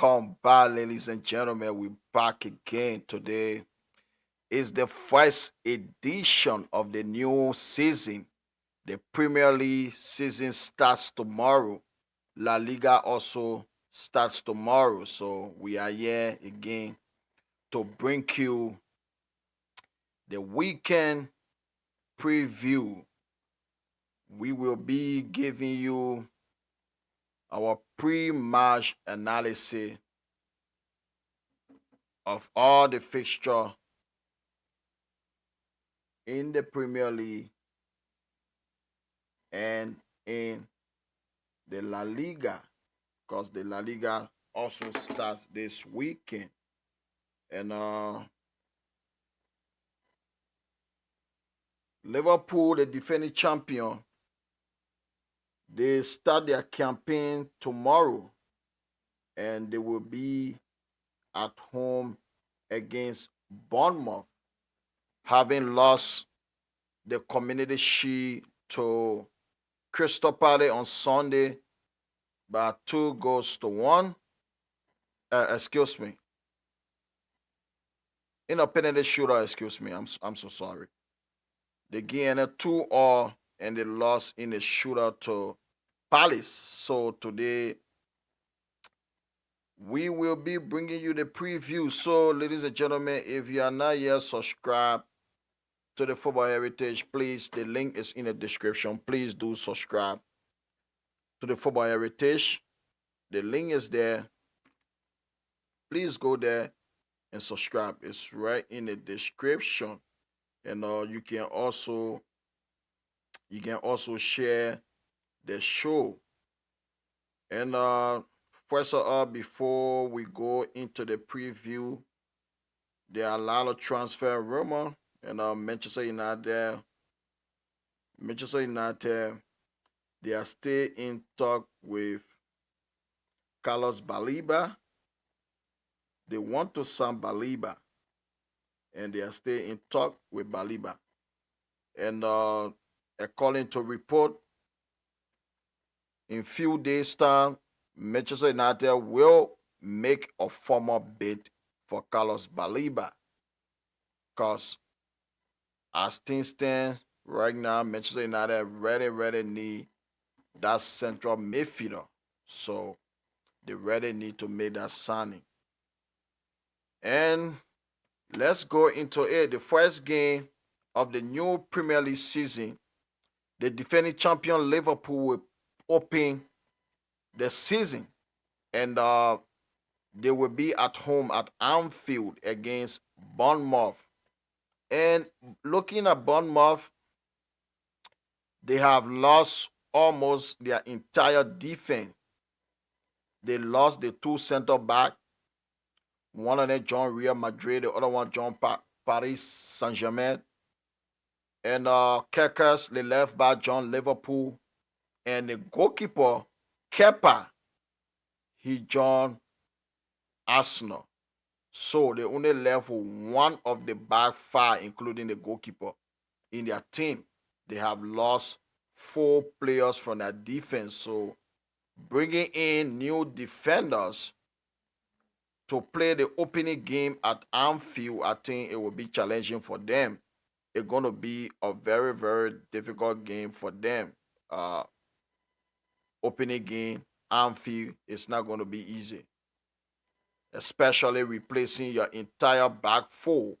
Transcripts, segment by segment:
Welcome back, ladies and gentlemen. We're back again. Today is the first edition of the new season. The Premier League season starts tomorrow. La Liga also starts tomorrow. So we are here again to bring you the weekend preview. We will be giving you our pre-match analysis of all the fixture in the Premier League and in the La Liga, because the La Liga also starts this weekend. And Liverpool, the defending champion, they start their campaign tomorrow and they will be at home against Bournemouth, having lost the Community Shield to Crystal Palace on Sunday by 2 goals to 1. Excuse me. In a penalty shooter, excuse me. I'm so sorry. They gained a 2-all and they lost in a shooter to Palace. So today we will be bringing you the preview. So, ladies and gentlemen, if you are not yet subscribed to the Football Heritage, please, the link is in the description. Please do subscribe to the Football Heritage. The link is there. Please go there and subscribe. It's right in the description. And you can also share the show. And first of all, before we go into the preview, there are a lot of transfer rumor. And Manchester United, they are still in talk with Carlos Baliba. They want to sign Baliba, and they are still in talk with Baliba. And according to report, in few days' time, Manchester United will make a formal bid for Carlos Baliba. Because as things stand right now, Manchester United really need that central midfielder. So they really need to make that signing. And let's go into it. The first game of the new Premier League season, the defending champion Liverpool will open the season. And they will be at home at Anfield against Bournemouth. And looking at Bournemouth, they have lost almost their entire defense. They lost the two center back. One of them joined Real Madrid, the other one joined Paris Saint-Germain. And Kerkers, the left back, joined Liverpool. And the goalkeeper, Kepa, he joined Arsenal. So they only left with one of the back five, including the goalkeeper, in their team. They have lost 4 players from their defense. So bringing in new defenders to play the opening game at Anfield, I think it will be challenging for them. It's going to be a very, very difficult game for them. Opening game, Anfield, it's not going to be easy, especially replacing your entire back four.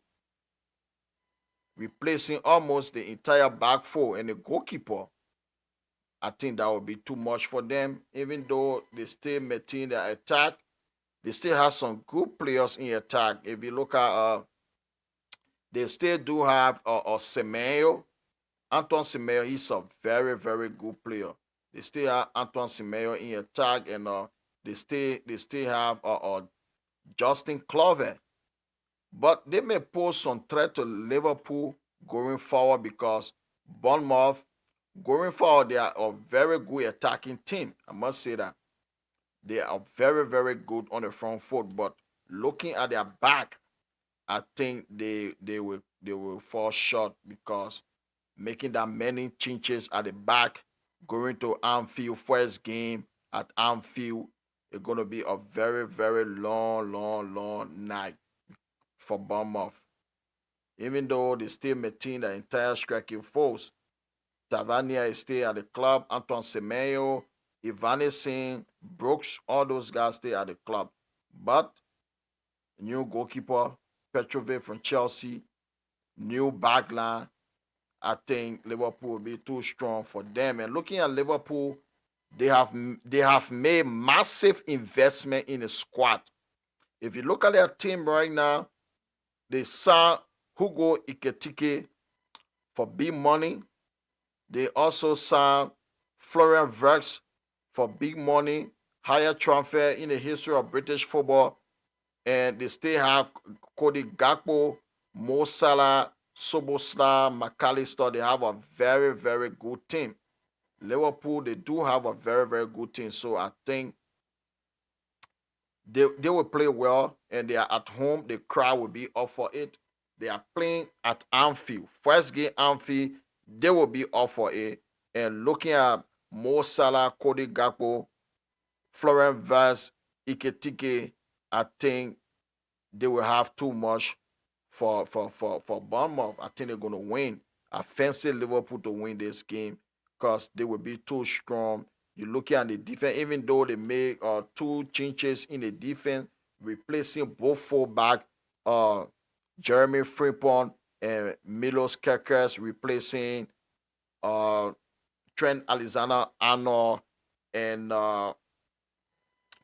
Replacing almost the entire back four and the goalkeeper. I think that would be too much for them. Even though they still maintain their attack, they still have some good players in attack. If you look at, they still do have Semedo. Antoine Semedo, he's a very, very good player. They still have Antoine Semedo in attack, and they still have Justin Clover. But they may pose some threat to Liverpool going forward because Bournemouth, going forward, they are a very good attacking team. I must say that. They are very, very good on the front foot. But looking at their back, I think they will fall short because making that many changes at the back, going to Anfield first game at Anfield, It's going to be a very, very long night for Bournemouth. Even though they still maintain the entire striking force, Tavernier is still at the club, Antoine Semenyo, Evanescence, Brooks, all those guys stay at the club. But new goalkeeper, Petrovic from Chelsea, new backline, I think Liverpool will be too strong for them. And looking at Liverpool, they have made massive investment in the squad. If you look at their team right now, they signed Hugo Ekitike for big money. They also signed Florian Wirtz for big money, higher transfer in the history of British football. And they still have Cody Gakpo, Mo Salah, Soboslai, McAllister. They have a very, very good team. Liverpool, they do have a very, very good team. So I think they will play well, and they are at home. The crowd will be up for it. They are playing at Anfield. First game, Anfield, they will be up for it. And looking at Mo Salah, Cody Gakpo, Florian Wirtz, Ekitike, I think they will have too much for Bournemouth. I think they're going to win. I fancy Liverpool to win this game because they will be too strong. You look at the defense, even though they made two changes in the defense, replacing both fullback, uh, Jeremy Frimpong and Milos Kerkers, replacing uh, Trent Alexander-Arnold and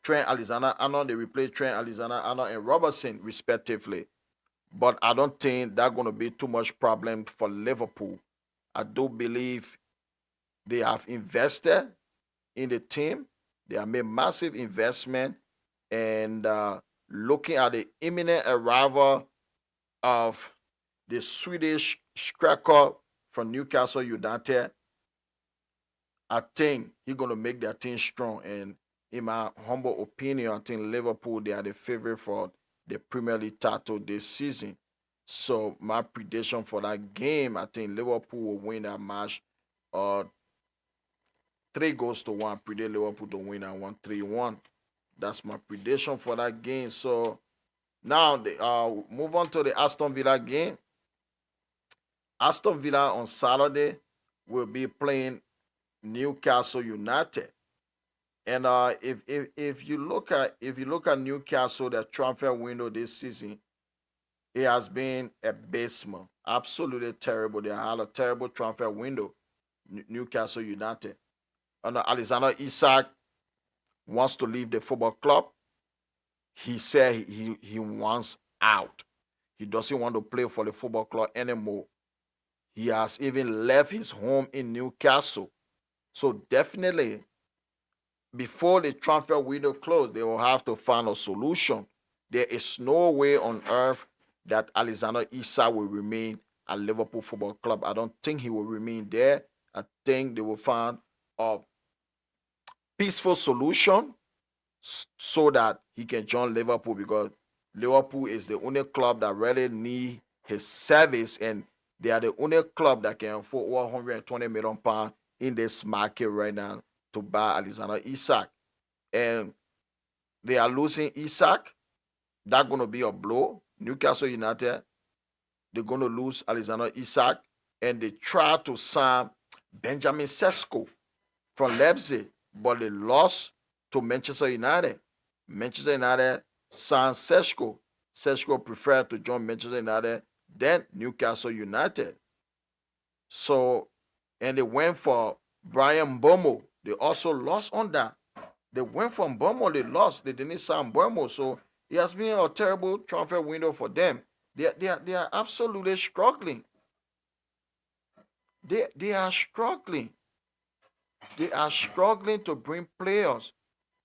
Trent Alexander-Arnold. They replaced Trent Alexander-Arnold and Robertson, respectively. But I don't think that's going to be too much problem for Liverpool. I do believe they have invested in the team. They have made massive investment. And looking at the imminent arrival of the Swedish striker from Newcastle United, I think he's going to make their team strong. And in my humble opinion, I think Liverpool, they are the favorite for the Premier League title this season. So my prediction for that game, I think Liverpool will win that match. Uh, 3 goals to 1. I predict Liverpool to win that one 3-1. That's my prediction for that game. So now move on to the Aston Villa game. Aston Villa on Saturday will be playing Newcastle United. And if you look at Newcastle, the transfer window this season, it has been abysmal, absolutely terrible. They had a terrible transfer window. Newcastle United. And Alexander Isak wants to leave the football club. He said he wants out. He doesn't want to play for the football club anymore. He has even left his home in Newcastle. So definitely, before the transfer window closed, they will have to find a solution. There is no way on earth that Alexander Isak will remain at Liverpool Football Club. I don't think he will remain there. I think they will find a peaceful solution so that he can join Liverpool, because Liverpool is the only club that really need his service, and they are the only club that can afford 120 million pounds in this market right now to buy Alexander Isak. And they are losing Isak. That's going to be a blow. Newcastle United, they're going to lose Alexander Isak. And they try to sign Benjamin Sesko from Leipzig, but they lost to Manchester United. Manchester United signed Sesko. Sesko preferred to join Manchester United than Newcastle United. So, and they went for Brian Bomo. They also lost on that. They went from Bomo, they lost. They didn't sign Bomo. So it has been a terrible transfer window for them. They are absolutely struggling. They are struggling. They are struggling to bring players.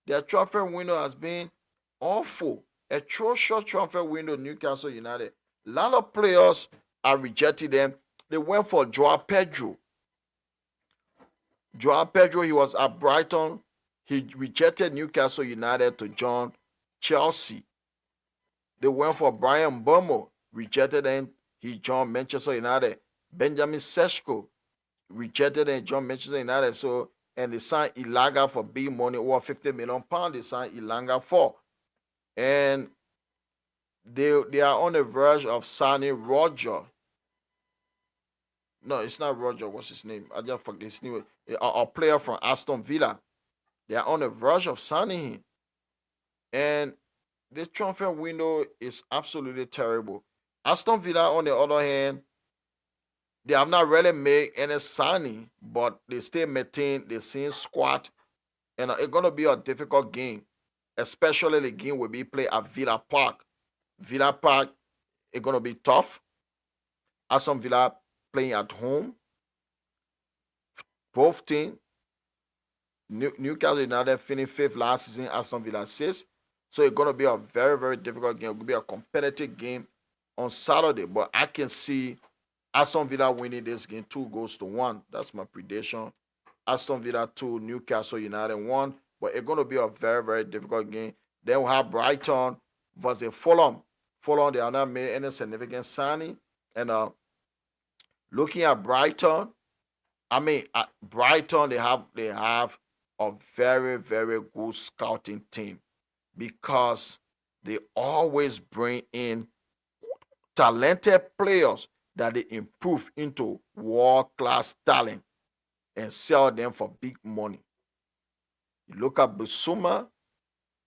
Their transfer window has been awful. Atrocious transfer window, Newcastle United. A lot of players are rejecting them. They went for Joao Pedro. Joao Pedro, he was at Brighton. He rejected Newcastle United to join Chelsea. They went for Brian Bomo, rejected him. He joined Manchester United. Benjamin Sesko, rejected and joined Manchester United. So and they signed Ilaga for big money, over £50 million. They signed Ilanga for, and they are on the verge of signing Roger. No, it's not Roger. What's his name? I just forget his name. A player from Aston Villa. They are on the verge of signing him, and the transfer window is absolutely terrible. Aston Villa, on the other hand, they have not really made any signing, but they still maintain the same squad, and it's gonna be a difficult game, especially the game will be played at Villa Park. Villa Park is gonna be tough. Aston Villa playing at home. Both teams, Newcastle United finished fifth last season, Aston Villa sixth. So it's gonna be a very, very difficult game. It will be a competitive game on Saturday, but I can see Aston Villa winning this game 2-1. That's my prediction. Aston Villa 2, Newcastle United 1. But it's going to be a very, very difficult game. Then we have Brighton versus Fulham. Fulham, they have not made any significant signing. And looking at Brighton, Brighton, they have a very, very good scouting team because they always bring in talented players that they improve into world-class talent and sell them for big money. You look at Busuma,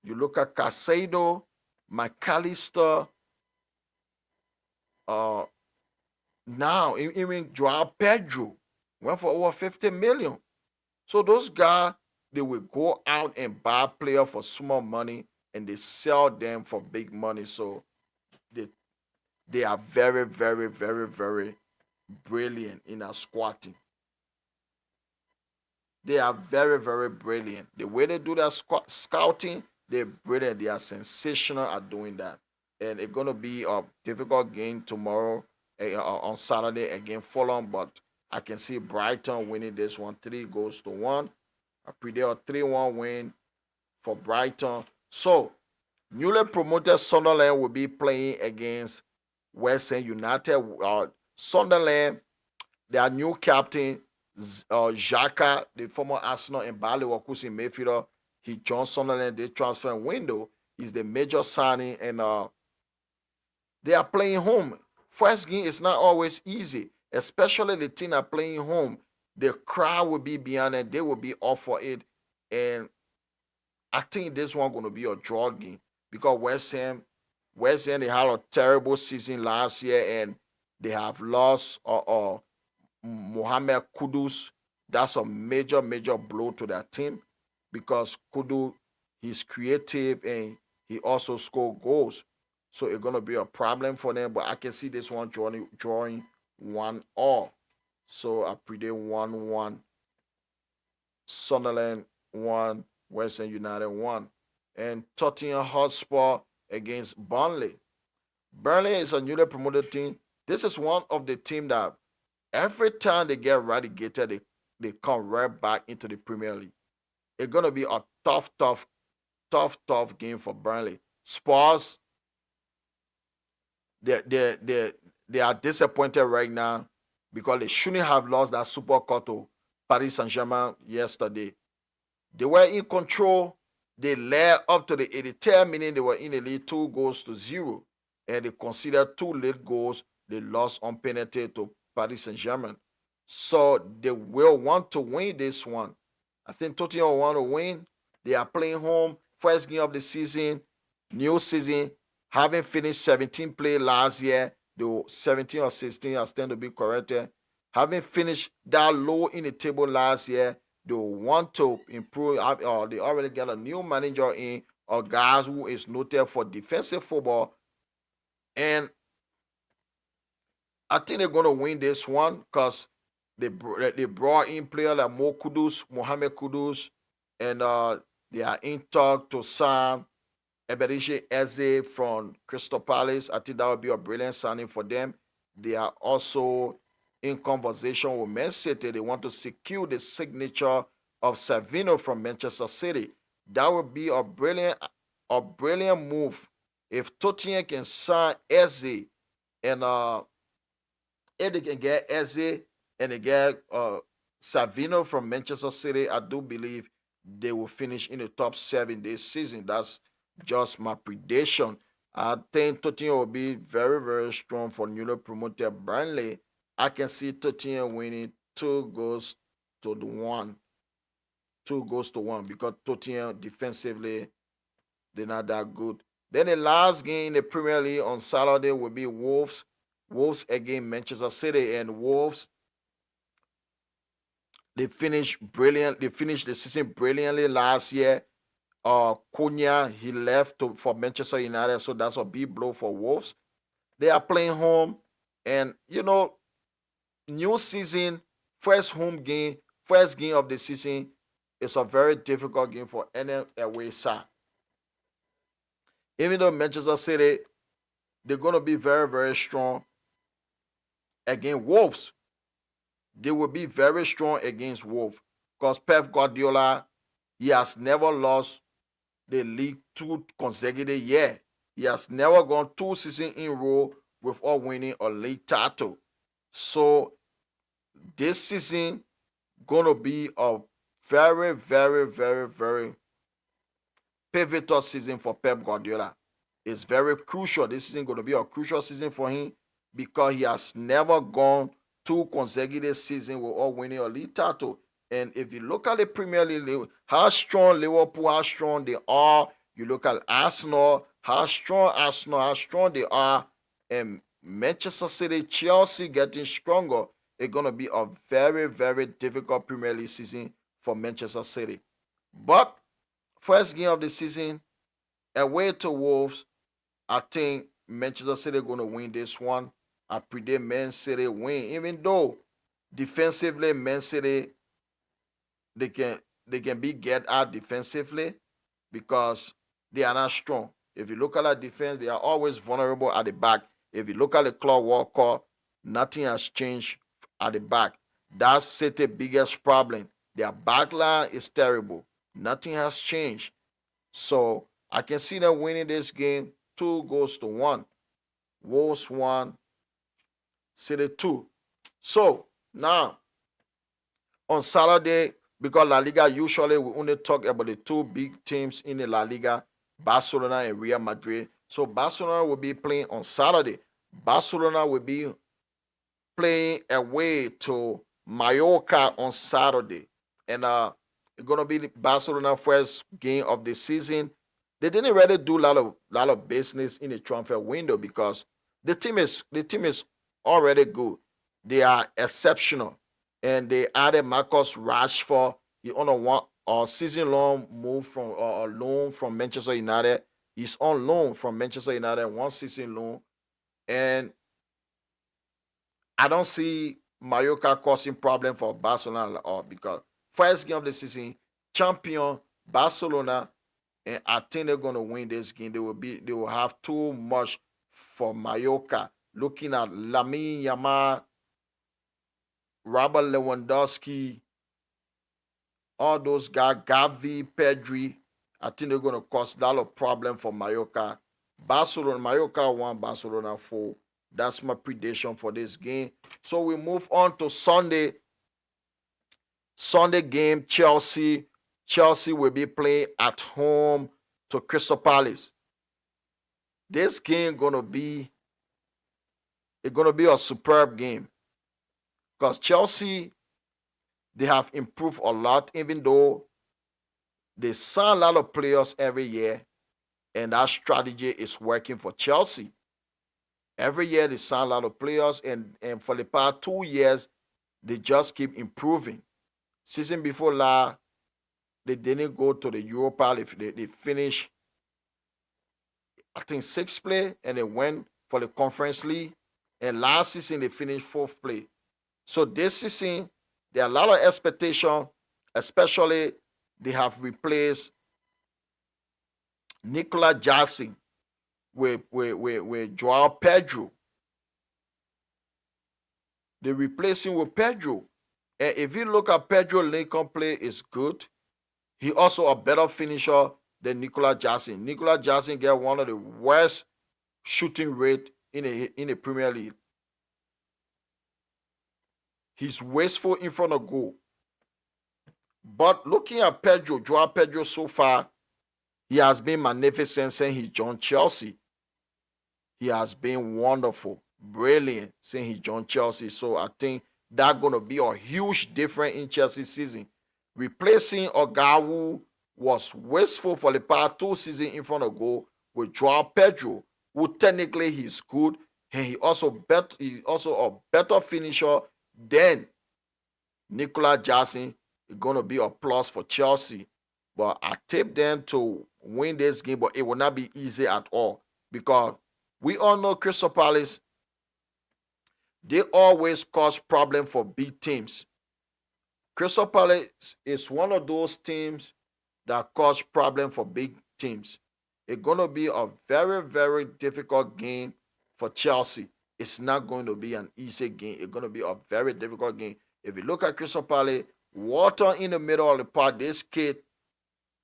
you look at Casado, McAllister, now even Joao Pedro went for over 50 million. So those guys, they will go out and buy players for small money and they sell them for big money. So they they are very, very, very, very brilliant in our squatting. They are very, very brilliant. The way they do their scouting, they're brilliant. They are sensational at doing that. And it's going to be a difficult game tomorrow on Saturday against Fulham, but I can see Brighton winning this one 3-1. I predict a 3-1 win for Brighton. So, newly promoted Sunderland will be playing against West End United. Sunderland, their new captain, Xhaka, the former Arsenal and Bayer Leverkusen midfielder, he joined Sunderland. The transfer window is the major signing, and they are playing home. First game is not always easy, especially the team are playing home. The crowd will be behind it. They will be up for it, and I think this one going to be a draw game because West Ham, they had a terrible season last year, and they have lost Mohamed Kudus. That's a major, major blow to that team because Kudu, he's creative and he also scored goals. So it's going to be a problem for them, but I can see this one drawing 1-1. So I predict 1-1. Sunderland 1, West Ham United 1. And Tottenham Hotspur against Burnley. Burnley is a newly promoted team. This is one of the teams that every time they get relegated, they come right back into the Premier League. It's going to be a tough game for Burnley. Spurs, they are disappointed right now because they shouldn't have lost that Super Cup to Paris Saint-Germain yesterday. They were in control. They led up to the 83rd minute. They were in the lead 2-0. And they considered 2 late goals. They lost on penalty to Paris Saint-Germain. So they will want to win this one. I think Tottenham will want to win. They are playing home. First game of the season. New season. Having finished 17 play last year. They were 17 or 16. I stand to be corrected. Having finished that low in the table last year. They want to improve. They already got a new manager in, a guy who is noted for defensive football. And I think they're going to win this one because they brought in players like Mohamed Kudus, and they are in talk to sign Eberechi Eze from Crystal Palace. I think that would be a brilliant signing for them. They are also in conversation with Man City. They want to secure the signature of Savino from Manchester City. That would be a brilliant move if Tottenham can sign Eze, and if they can get Eze and they get Savino from Manchester City, I do believe they will finish in the top 7 this season. That's just my prediction. I think Tottenham will be very, very strong for newly promoted Burnley. I can see Tottenham winning 2 goals to 1. 2 goals to 1 because Tottenham defensively they're not that good. Then the last game in the Premier League on Saturday will be Wolves. Wolves against Manchester City, and Wolves they finished brilliant. They finished the season brilliantly last year. Cunha he left for Manchester United, so that's a big blow for Wolves. They are playing home, and new season, first game of the season is a very difficult game for any away side. Even though Manchester City they're gonna be very very strong against Wolves, they will be very strong against Wolves because Pep Guardiola he has never lost the league 2 consecutive years. He has never gone 2 seasons in a row without winning a league title. So this season gonna be a very, very, very, very pivotal season for Pep Guardiola. It's very crucial. This season going to be a crucial season for him because he has never gone 2 consecutive seasons without winning a league title. And if you look at the Premier League, how strong Liverpool, how strong they are, you look at Arsenal, how strong they are, and Manchester City, Chelsea getting stronger. It's going to be a very, very difficult Premier League season for Manchester City. But first game of the season, away to Wolves, I think Manchester City going to win this one. I predict Man City win, even though defensively Man City they can they can be get out defensively because they are not strong. If you look at that defense, they are always vulnerable at the back. If you look at the Claude Walker, nothing has changed at the back. That's City's biggest problem. Their back line is terrible. Nothing has changed. So I can see them winning this game 2 goals to 1. Wolves 1, City 2. So now on Saturday, because La Liga usually we only talk about the 2 big teams in the La Liga, Barcelona and Real Madrid. So Barcelona will be playing on Saturday. Barcelona will be playing away to Mallorca on Saturday. And it's gonna be Barcelona first game of the season. They didn't really do a lot of business in the transfer window because the team is already good. They are exceptional, and they added Marcus Rashford. He on a season long move from a loan from Manchester United. He's on loan from Manchester United, 1 season loan, and I don't see Mallorca causing problem for Barcelona at all because first game of the season, champion Barcelona, and I think they're gonna win this game. They will have too much for Mallorca. Looking at Lamine Yamal, Robert Lewandowski, all those guys, Gavi, Pedri, I think they're gonna cause a lot of problem for Mallorca. Mallorca 1, Barcelona 4. That's my prediction for this game. So we move on to Sunday. Sunday game, Chelsea. Chelsea will be playing at home to Crystal Palace. This game gonna be a superb game because Chelsea they have improved a lot, even though they sign a lot of players every year, and that strategy is working for Chelsea. Every year they sign a lot of players, and for the past 2 years they just keep improving. Season before last, they didn't go to the Europa. They finished, I think, sixth place, and they went for the Conference League. And last season they finished fourth place. So this season there are a lot of expectation, especially they have replaced Nicola Jackson with Joao Pedro. They replace him with Pedro. And if you look at Pedro Lincoln play is good. He also a better finisher than Nicola Jackson. Nicola Jackson get one of the worst shooting rate in the Premier League. He's wasteful in front of goal. But looking at Pedro, Joao Pedro so far, he has been magnificent since he joined Chelsea. He has been wonderful, brilliant since he joined Chelsea. So I think that's going to be a huge difference in Chelsea season. Replacing Ogawu was wasteful for the past 2 seasons in front of goal with Joao Pedro, who technically he's good and he's also a better finisher than Nicola Jackson. It's going to be a plus for Chelsea. But I tip them to win this game, but it will not be easy at all because we all know Crystal Palace, they always cause problem for big teams. Crystal Palace is one of those teams that cause problem for big teams. It's going to be a very, very difficult game for Chelsea. It's not going to be an easy game. It's going to be a very difficult game. If you look at Crystal Palace, water in the middle of the park, this kid,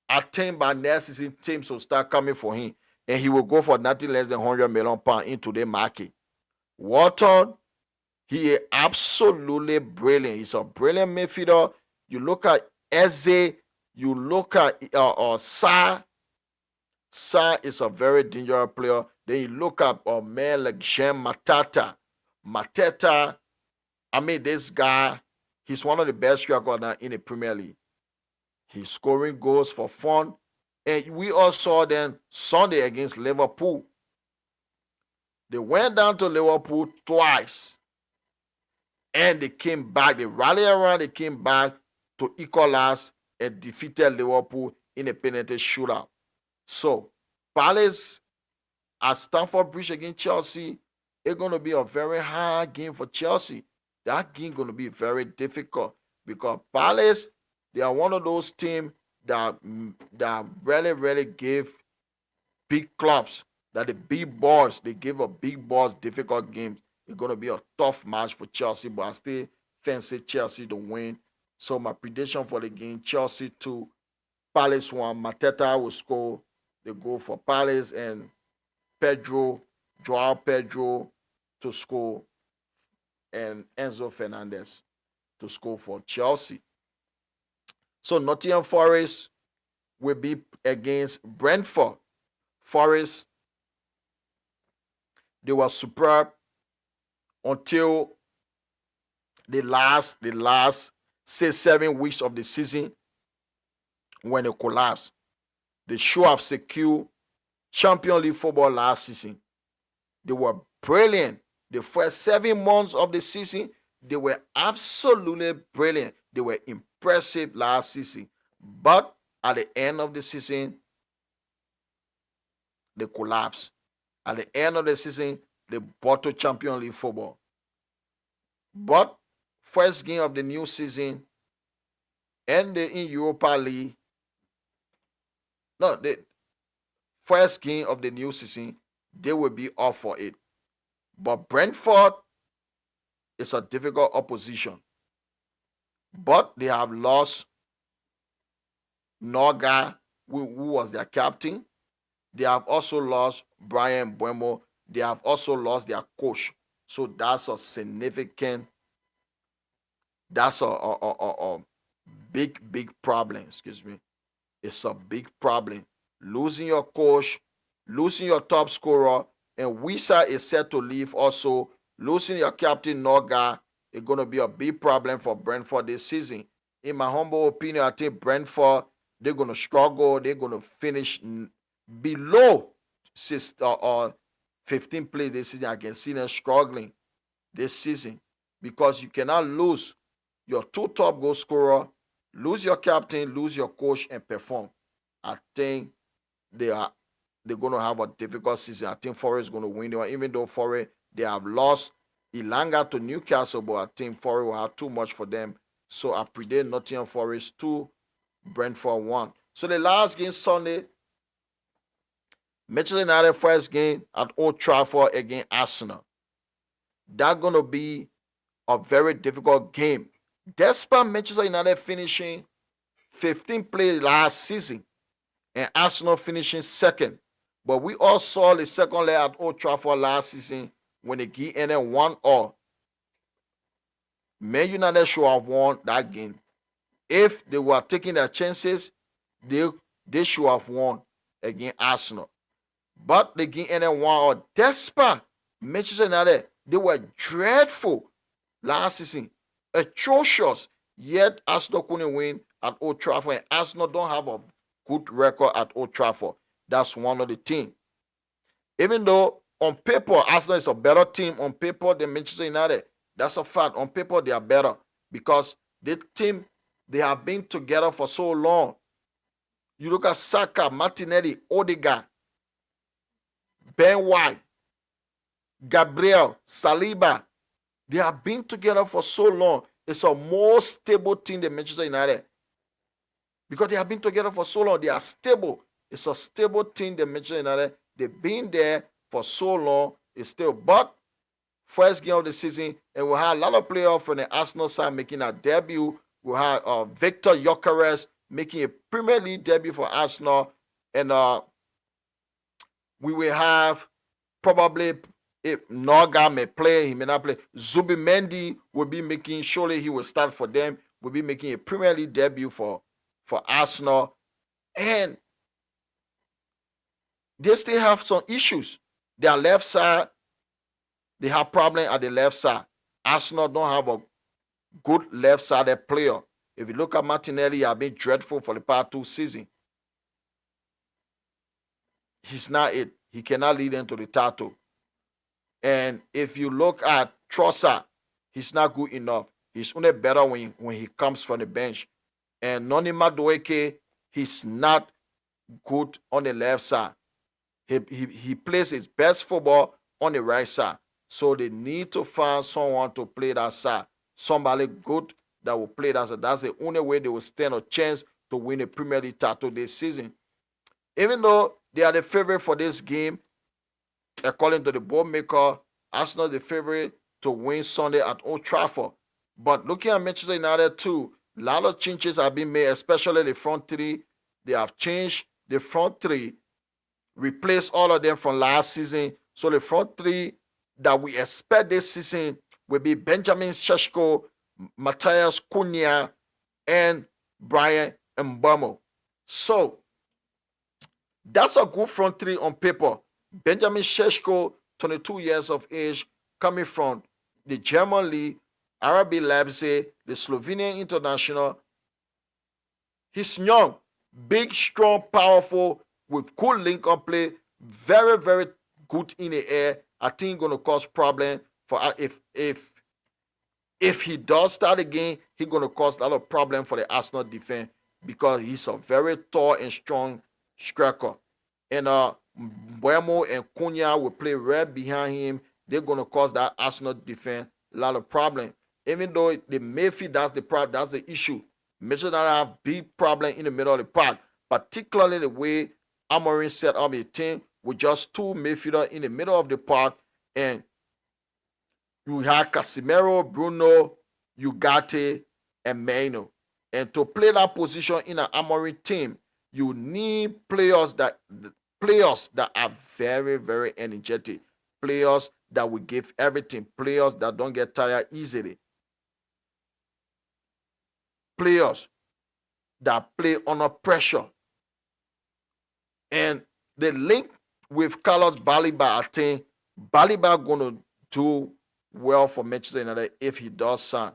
I think by next season, teams will start coming for him. And he will go for nothing less than £100 million into the market. Wharton, he is absolutely brilliant. He's a brilliant midfielder. You look at Eze, you look at Sa. Sa is a very dangerous player. Then you look at a man like Jean Matata. Mateta, I mean, this guy, he's one of the best strikers in the Premier League. He's scoring goals for fun. And we all saw them Sunday against Liverpool. They went down to Liverpool twice. And they came back. They rallied around. They came back to equalize and defeated Liverpool in a penalty shootout. So, Palace at Stamford Bridge against Chelsea, it's going to be a very hard game for Chelsea. That game is going to be very difficult because Palace, they are one of those teams that really, really give big clubs, that the big boys, they give a big boys difficult games. It's going to be a tough match for Chelsea, but I still fancy Chelsea to win. So my prediction for the game, Chelsea 2, Palace 1. Mateta will score the goal for Palace and Joao Pedro to score and Enzo Fernandez to score for Chelsea. So Nottingham Forest will be against Brentford. Forest, they were superb until the last 6-7 weeks of the season when they collapsed. They should have secured Champions League football last season. They were brilliant. The first 7 months of the season, they were absolutely brilliant. They were impressive last season. But at the end of the season, they collapsed. At the end of the season, they bottled Champions League football. But first game of the new season, and in Europa League, no, the first game of the new season, they will be off for it. But Brentford is a difficult opposition. But they have lost Noga, who was their captain. They have also lost Brian Buemo. They have also lost their coach. So that's a significant, that's a big problem, excuse me. It's a big problem. Losing your coach, losing your top scorer, and Wisa is set to leave also. Losing your captain Noga is going to be a big problem for Brentford this season. In my humble opinion, I think Brentford, they're going to struggle. They're going to finish below 15 place this season. I can see them struggling this season because you cannot lose your 2 top goal scorer, lose your captain, lose your coach, and perform. I think they're going to have a difficult season. I think Forest is going to win. Even though Forest, they have lost Ilanga to Newcastle, but I think Forest will have too much for them. So I predict Nottingham Forest 2, Brentford 1. So the last game Sunday, Manchester United first game at Old Trafford against Arsenal. That's going to be a very difficult game. Despite Manchester United finishing 15th place last season and Arsenal finishing second. But we all saw the second leg at Old Trafford last season when the ended 1-1. Man United should have won that game. If they were taking their chances, they should have won against Arsenal. But they gained one or despite Manchester United, they were dreadful last season, atrocious. Yet Arsenal couldn't win at Old Trafford, and Arsenal don't have a good record at Old Trafford. That's one of the things. Even though on paper Arsenal is a better team on paper than Manchester United, that's a fact. On paper they are better because the team, they have been together for so long. You look at Saka, Martinelli, Odegaard, Ben White, Gabriel, Saliba. They have been together for so long. It's a more stable team than Manchester United. Because they have been together for so long, they are stable. It's a stable team than Manchester United. They've been there for so long. It's still. But first game of the season, and we had a lot of players from the Arsenal side making a debut. We had Victor Gyökeres making a Premier League debut for Arsenal. And we will have probably, if Noga may play, he may not play. Zubimendi will be making, surely he will start for them, will be making a Premier League debut for Arsenal. And they still have some issues. Their left side, they have problem at the left side. Arsenal don't have a good left-sided player. If you look at Martinelli, he has been dreadful for the past 2 seasons. He's not it. He cannot lead them to the title. And if you look at Trossard, he's not good enough. He's only better when he comes from the bench. And Noni Madueke, he's not good on the left side. He plays his best football on the right side. So they need to find someone to play that side. Somebody good that will play that side. That's the only way they will stand a chance to win a Premier League title this season. Even though they are the favorite for this game, according to the bookmaker, Arsenal is the favorite to win Sunday at Old Trafford. But looking at Manchester United too, a lot of changes have been made, especially the front three. They have changed the front three, replaced all of them from last season. So the front three that we expect this season will be Benjamin Sesko, Matthias Cunha, and Brian Mbeumo. So that's a good front three on paper. Benjamin Sesko, 22 years of age, coming from the German league, RB Leipzig, the Slovenian international. He's young, big, strong, powerful, with good link-up play, very, very good in the air. I think going to cause problem for if he does start again, he's going to cause a lot of problem for the Arsenal defense because he's a very tall and strong striker. And Mbeumo and Cunha will play right behind him. They're going to cause that Arsenal defense a lot of problem. Even though the midfield, that's the issue. Manchester United have big problem in the middle of the park, particularly the way Amorim set up his team with just 2 midfielders in the middle of the park, and you have Casemiro, Bruno, Ugarte, and Maino. And to play that position in an Amorim team, you need players that are very, very energetic, players that will give everything, players that don't get tired easily, players that play under pressure. And the link with Carlos Baleba, I think Baleba gonna do well for Manchester United if he does sign.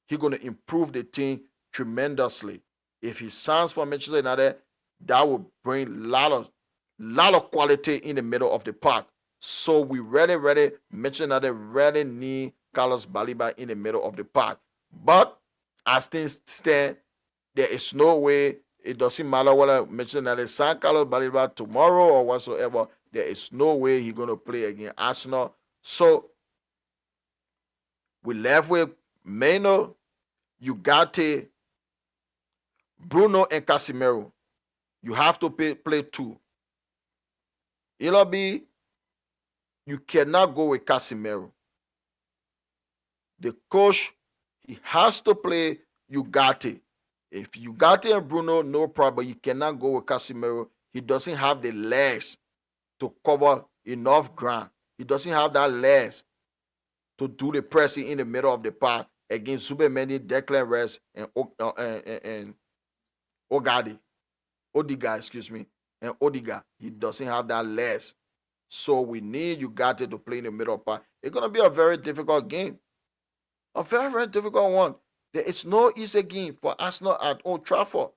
He's gonna improve the team tremendously. If he signs for Manchester United, that will bring a lot of quality in the middle of the park. So we really, Manchester United really need Carlos Baleba in the middle of the park. But as things stand, there is no way. It doesn't matter whether Manchester United sign Carlos Baleba tomorrow or whatsoever. There is no way he's going to play against Arsenal. So we left with Maino, Ugarte, Bruno, and Casemiro. You have to play 2. It'll be, you cannot go with Casemiro. The coach, he has to play Ugarte. If Ugarte and Bruno, no problem. You cannot go with Casemiro. He doesn't have the legs to cover enough ground. He doesn't have that legs to do the pressing in the middle of the park against Zubemendi, Declan Rice, and Ogadi. Odiga, excuse me, and Odiga. He doesn't have that legs. So we need Ugarte to play in the middle part. It's gonna be a very difficult game. A very, very difficult one. There is no easy game for Arsenal at Old Trafford.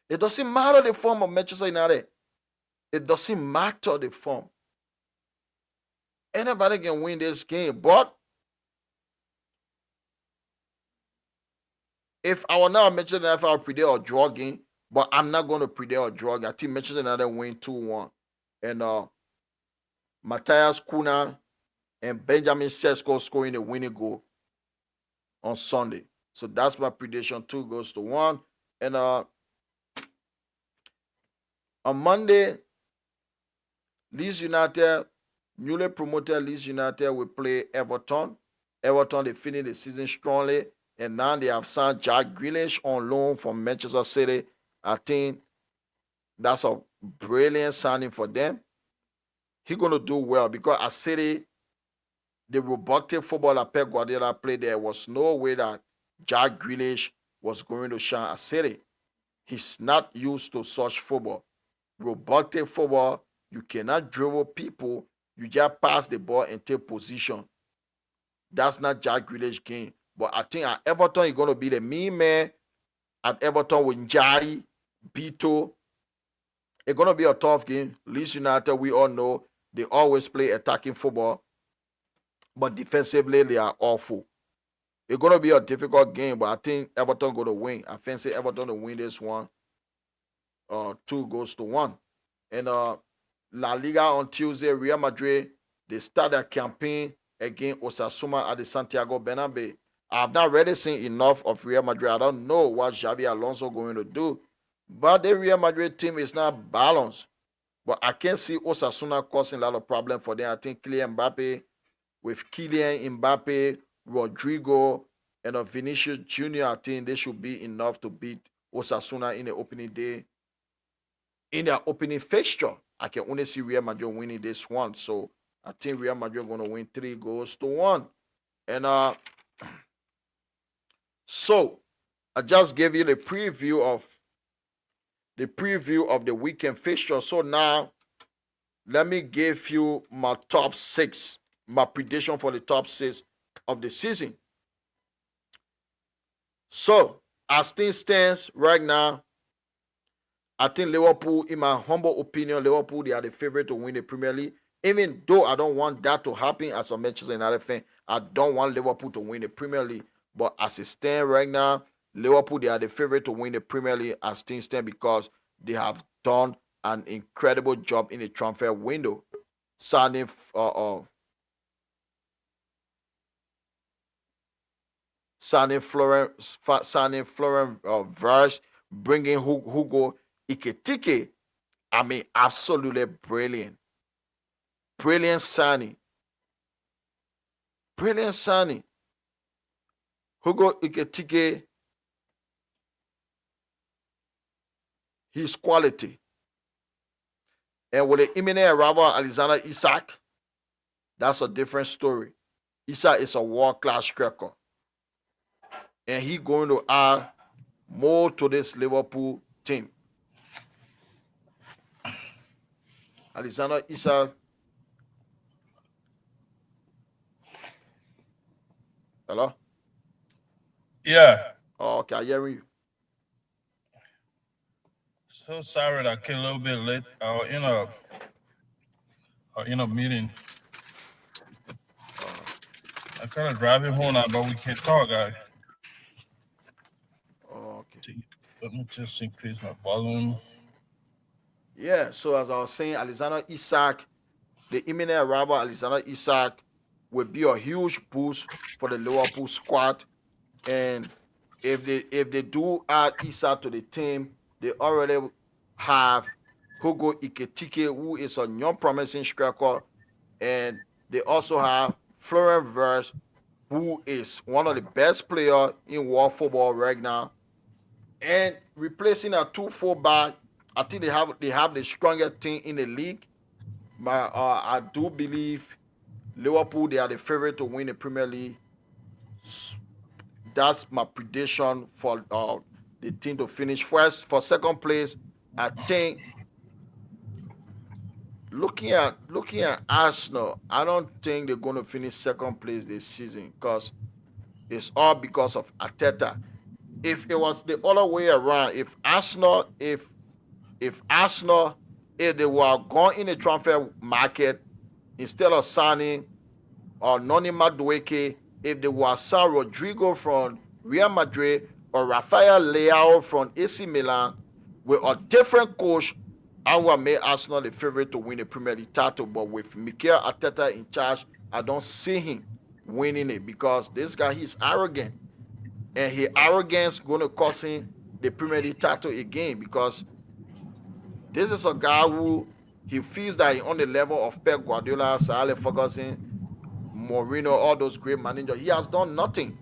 It doesn't matter the form of Manchester United. It doesn't matter the form. Anybody can win this game, but if I were now Manchester United, I would predict a draw game, but I'm not going to predict a draw game. I think Manchester United win 2-1. And Matthias Kuna and Benjamin Sesko scoring the winning goal on Sunday. So that's my prediction. 2-1. And on Monday, Leeds United, newly promoted Leeds United, will play Everton. Everton, they finished the season strongly. And now they have signed Jack Grealish on loan from Manchester City. I think that's a brilliant signing for them. He's going to do well because at City, the robotic football that Pep Guardiola played, there was no way that Jack Grealish was going to shine at City. He's not used to such football. Robotic football, you cannot dribble people. You just pass the ball and take position. That's not Jack Grealish's game. But I think at Everton, he's going to be the main man. At Everton with Njai, Bito. It's going to be a tough game. Leeds United, we all know, they always play attacking football. But defensively, they are awful. It's going to be a difficult game, but I think Everton going to win. I fancy Everton to win this one. 2-1. And La Liga on Tuesday, Real Madrid, they start their campaign against Osasuna at the Santiago Bernabeu. I have not really seen enough of Real Madrid. I don't know what Xavi Alonso going to do. But the Real Madrid team is not balanced. But I can see Osasuna causing a lot of problems for them. I think Kylian Mbappe, Rodrigo, and Vinicius Jr., I think they should be enough to beat Osasuna in the opening day. In their opening fixture, I can only see Real Madrid winning this one. So I think Real Madrid are going to win 3-1. And so I just gave you the preview of the weekend fixture. So now let me give you my top 6, my prediction for the top 6 of the season. So as things stands right now, I think Liverpool, in my humble opinion, Liverpool, they are the favorite to win the Premier League. Even though I don't want that to happen as a Manchester United fan, I don't want Liverpool to win the Premier League. But as it stands right now, Liverpool, they are the favorite to win the Premier League as things stand because they have done an incredible job in the transfer window. Signing Florent Verge, bringing Hugo Ekitike. I mean, absolutely brilliant. Brilliant signing. Hugo Ekitike, his quality. And with the imminent arrival of Alexander Isak, that's a different story. Isak is a world-class striker. And he's going to add more to this Liverpool team. Alexander Isak. Hello? Yeah. Oh, okay, I hear you. So sorry that I came a little bit late. In a meeting. I kind of driving home now, but we can't talk, guy. Okay. Let me just increase my volume. Yeah, so as I was saying, Alexander Isak, the imminent arrival of Alexander Isak will be a huge boost for the Liverpool squad. And if they do add Isak to the team, they already have Hugo Ekitike, who is a young promising striker, and they also have Florent Verge, who is one of the best players in world football right now. And replacing a 2-4 I think they have the strongest team in the league. I do believe Liverpool, they are the favorite to win the Premier League. That's my prediction for the team to finish first. For second place, I think looking at Arsenal, I don't think they're going to finish second place this season because it's all because of Arteta. If it was the other way around, if Arsenal, if they were going in the transfer market instead of signing or Noni Madueke, if they were sign Rodrigo from Real Madrid or Rafael Leao from AC Milan with a different coach, I would make Arsenal the favorite to win the Premier League title. But with Mikel Arteta in charge, I don't see him winning it because this guy, he's arrogant. And his arrogance going to cost him the Premier League title again because this is a guy who he feels that he's on the level of Pep Guardiola, Sir Alex Ferguson, Mourinho, all those great managers. He has done nothing.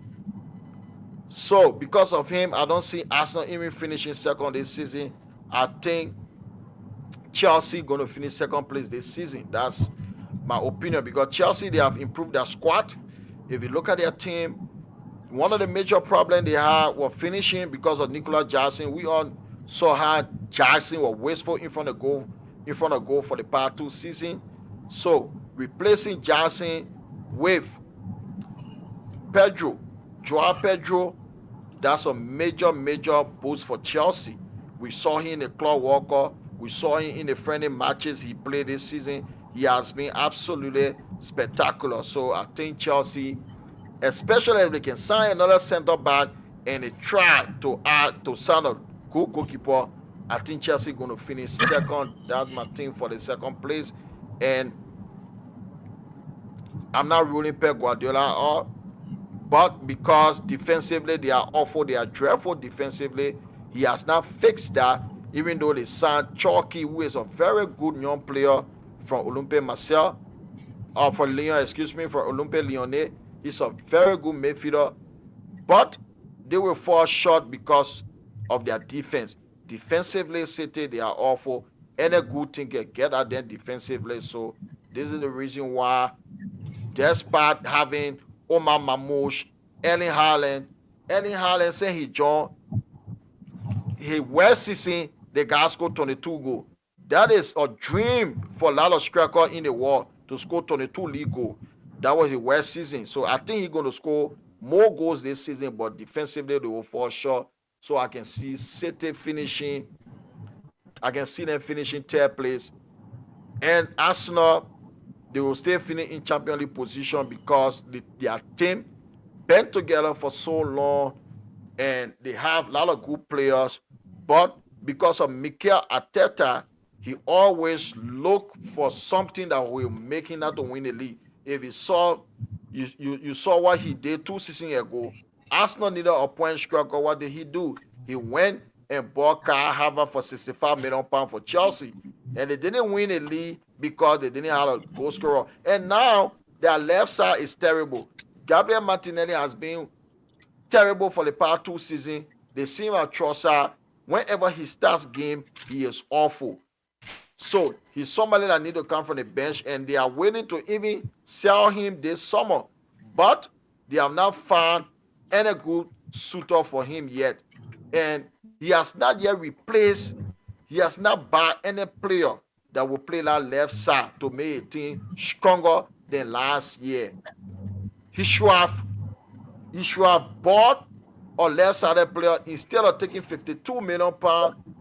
So because of him, I don't see Arsenal even finishing second this season. I think Chelsea going to finish second place this season. That's my opinion because Chelsea, they have improved their squad. If you look at their team, one of the major problems they had was finishing because of Nicolas Jackson. We all saw how Jackson was wasteful in front of goal for the past 2 seasons. So replacing Jackson with Pedro, Joao Pedro, that's a major, major boost for Chelsea. We saw him in the Club Walker. We saw him in the friendly matches he played this season. He has been absolutely spectacular. So I think Chelsea, especially if they can sign another center back and they try to add to sign a good goalkeeper, I think Chelsea going to finish second. That's my team for the second place. And I'm not ruling Pep Guardiola out, but because defensively they are awful, they are dreadful defensively, he has not fixed that. Even though they signed Chalky, who is a very good young player from Olympique Marseille, or for Lyon, excuse me, for Olympique Lyonnais, he's a very good midfielder, but they will fall short because of their defense. Defensively, City, they are awful. Any good thing can get at them defensively. So this is the reason why, despite having Omar Mamouche, Erling Haaland said he joined, he West season, the guy scored 22 goals. That is a dream for a lot of strikers in the world to score 22 league goals. That was the West season. So I think he's going to score more goals this season, but defensively they will fall short. So I can see City finishing, I can see them finishing third place. And Arsenal, they will stay finish in Champions League position because their team been together for so long and they have a lot of good players. But because of Mikel Arteta, he always look for something that will make him not to win the league. If you saw what he did 2 seasons ago, Arsenal needed a point striker. What did he do? He went and bought Kai Havertz for £65 million for Chelsea. And they didn't win the league because they didn't have a goal scorer. And now their left side is terrible. Gabriel Martinelli has been terrible for the past 2 seasons. They seem atrocious. Whenever he starts game, he is awful. So he's somebody that need to come from the bench, and they are waiting to even sell him this summer. But they have not found any good suitor for him yet. And he has not yet replaced, he has not bought any player that will play that left side to make a team stronger than last year. He should have he should have bought a left-sided player instead of taking £52 million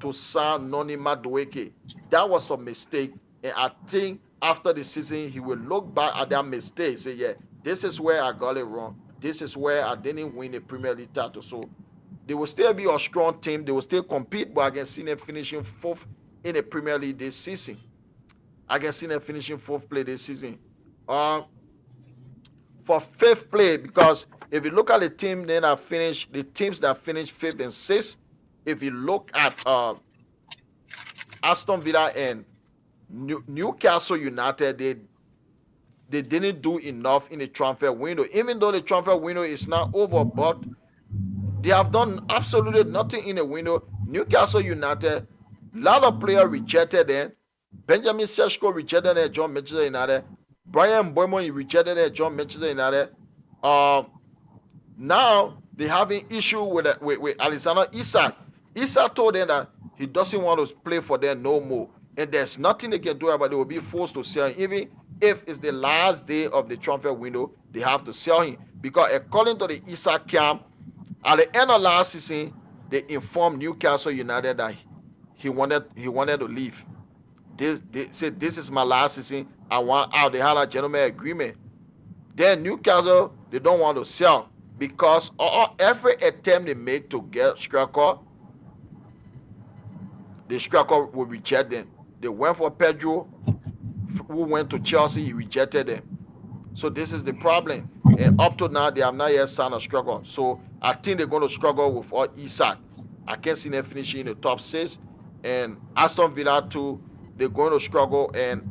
to sign Noni Madueke. That was a mistake. And I think after the season, he will look back at that mistake, say, yeah, this is where I got it wrong. This is where I didn't win the Premier League title. So they will still be a strong team. They will still compete, but I can see them finishing fourth in the Premier League this season. I can see them finishing fourth place this season. For fifth place, because if you look at the teams that finished fifth and sixth, if you look at Aston Villa and Newcastle United, they didn't do enough in the transfer window. Even though the transfer window is not over, but they have done absolutely nothing in the window. Newcastle United, a lot of players rejected them. Benjamin Sesko rejected them, John Manchester United. Brian Boyman rejected them, John Manchester United. Now they having issue with Alexander Isak. Isak told them that he doesn't want to play for them no more, and there's nothing they can do about it. They will be forced to sell him, even if it's the last day of the transfer window. They have to sell him because according to the Isak camp, at the end of last season, they informed Newcastle United that he wanted to leave. They said this is my last season. I want out. They had a gentleman agreement. Then Newcastle, they don't want to sell because every attempt they make to get striker, the striker will reject them. They went for Pedro, who went to Chelsea, he rejected them. So this is the problem. And up to now, they have not yet signed a striker. So I think they're going to struggle with Isak. I can't see them finishing in the top six. And Aston Villa too, they're going to struggle. And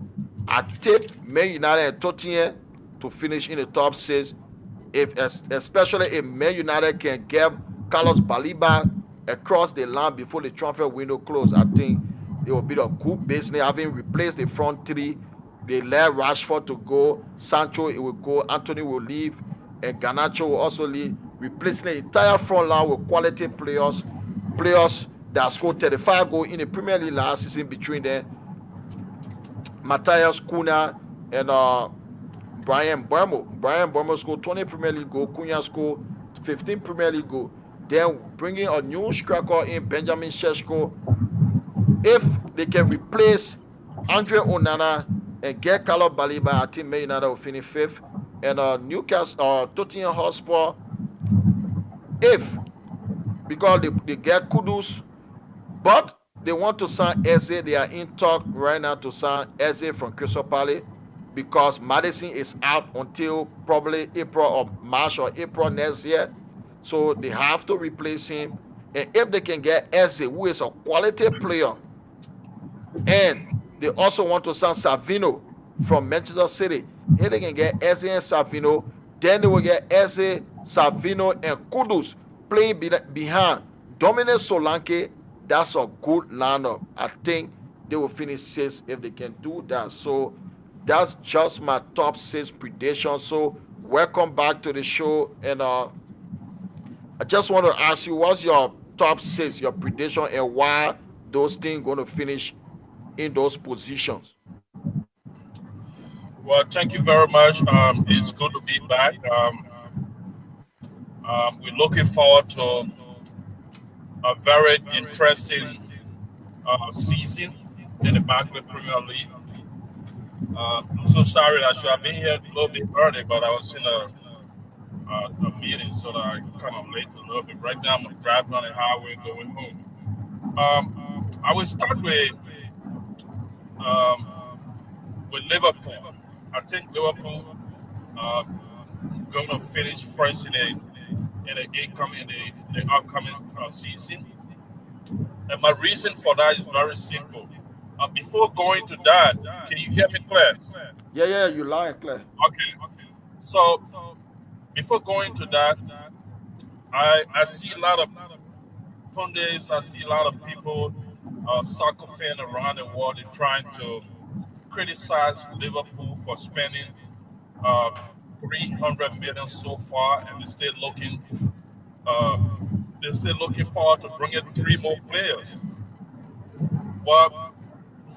I tip Man United and Tottenham to finish in the top six. If especially if Man United can get Carlos Baliba across the line before the transfer window close, I think they will be a good business. Having replaced the front three, they let Rashford to go, Sancho it will go, Anthony will leave, and Garnacho will also leave, replacing the entire front line with quality players that scored 35 goals in the Premier League last season between them, Matthias Cunha and Brian Burmo. Brian Burmo scored 20 Premier League goals. Cunha scored 15 Premier League goals. Then bringing a new striker in Benjamin Sesko. If they can replace Andre Onana and get Carlo Baliba, I think Man United will finish fifth. And Tottenham Hotspur, if because they get Kudus, but they want to sign Eze. They are in talk right now to sign Eze from Crystal Palace because Madison is out until probably April or March or April next year. So they have to replace him. And if they can get Eze, who is a quality player, and they also want to sign Savino from Manchester City. If they can get Eze and Savino, then they will get Eze, Savino, and Kudus playing behind Dominic Solanke. That's a good lineup. I think they will finish sixth if they can do that. So that's just my top six predictions. So welcome back to the show. And I just want to ask you, what's your top six, your prediction, and why those things going to finish in those positions? Well, thank you very much. It's good to be back. We're looking forward to a very interesting season in the Barclays Premier League. I'm so sorry that I should have been here a little bit early, but I was in a meeting, so that I kind of late a little bit. Right now, I'm driving on the highway going home. I will start with Liverpool. I think Liverpool going to finish first in the upcoming season. And my reason for that is very simple. Before going to that, can you hear me clear? Yeah, you lying, Claire. Okay. So before going to that, I see a lot of pundits, I see a lot of people, soccer fans around the world, they're trying to criticize Liverpool for spending uh, 300 million so far, and uh, they're still looking forward to bringing three more players. But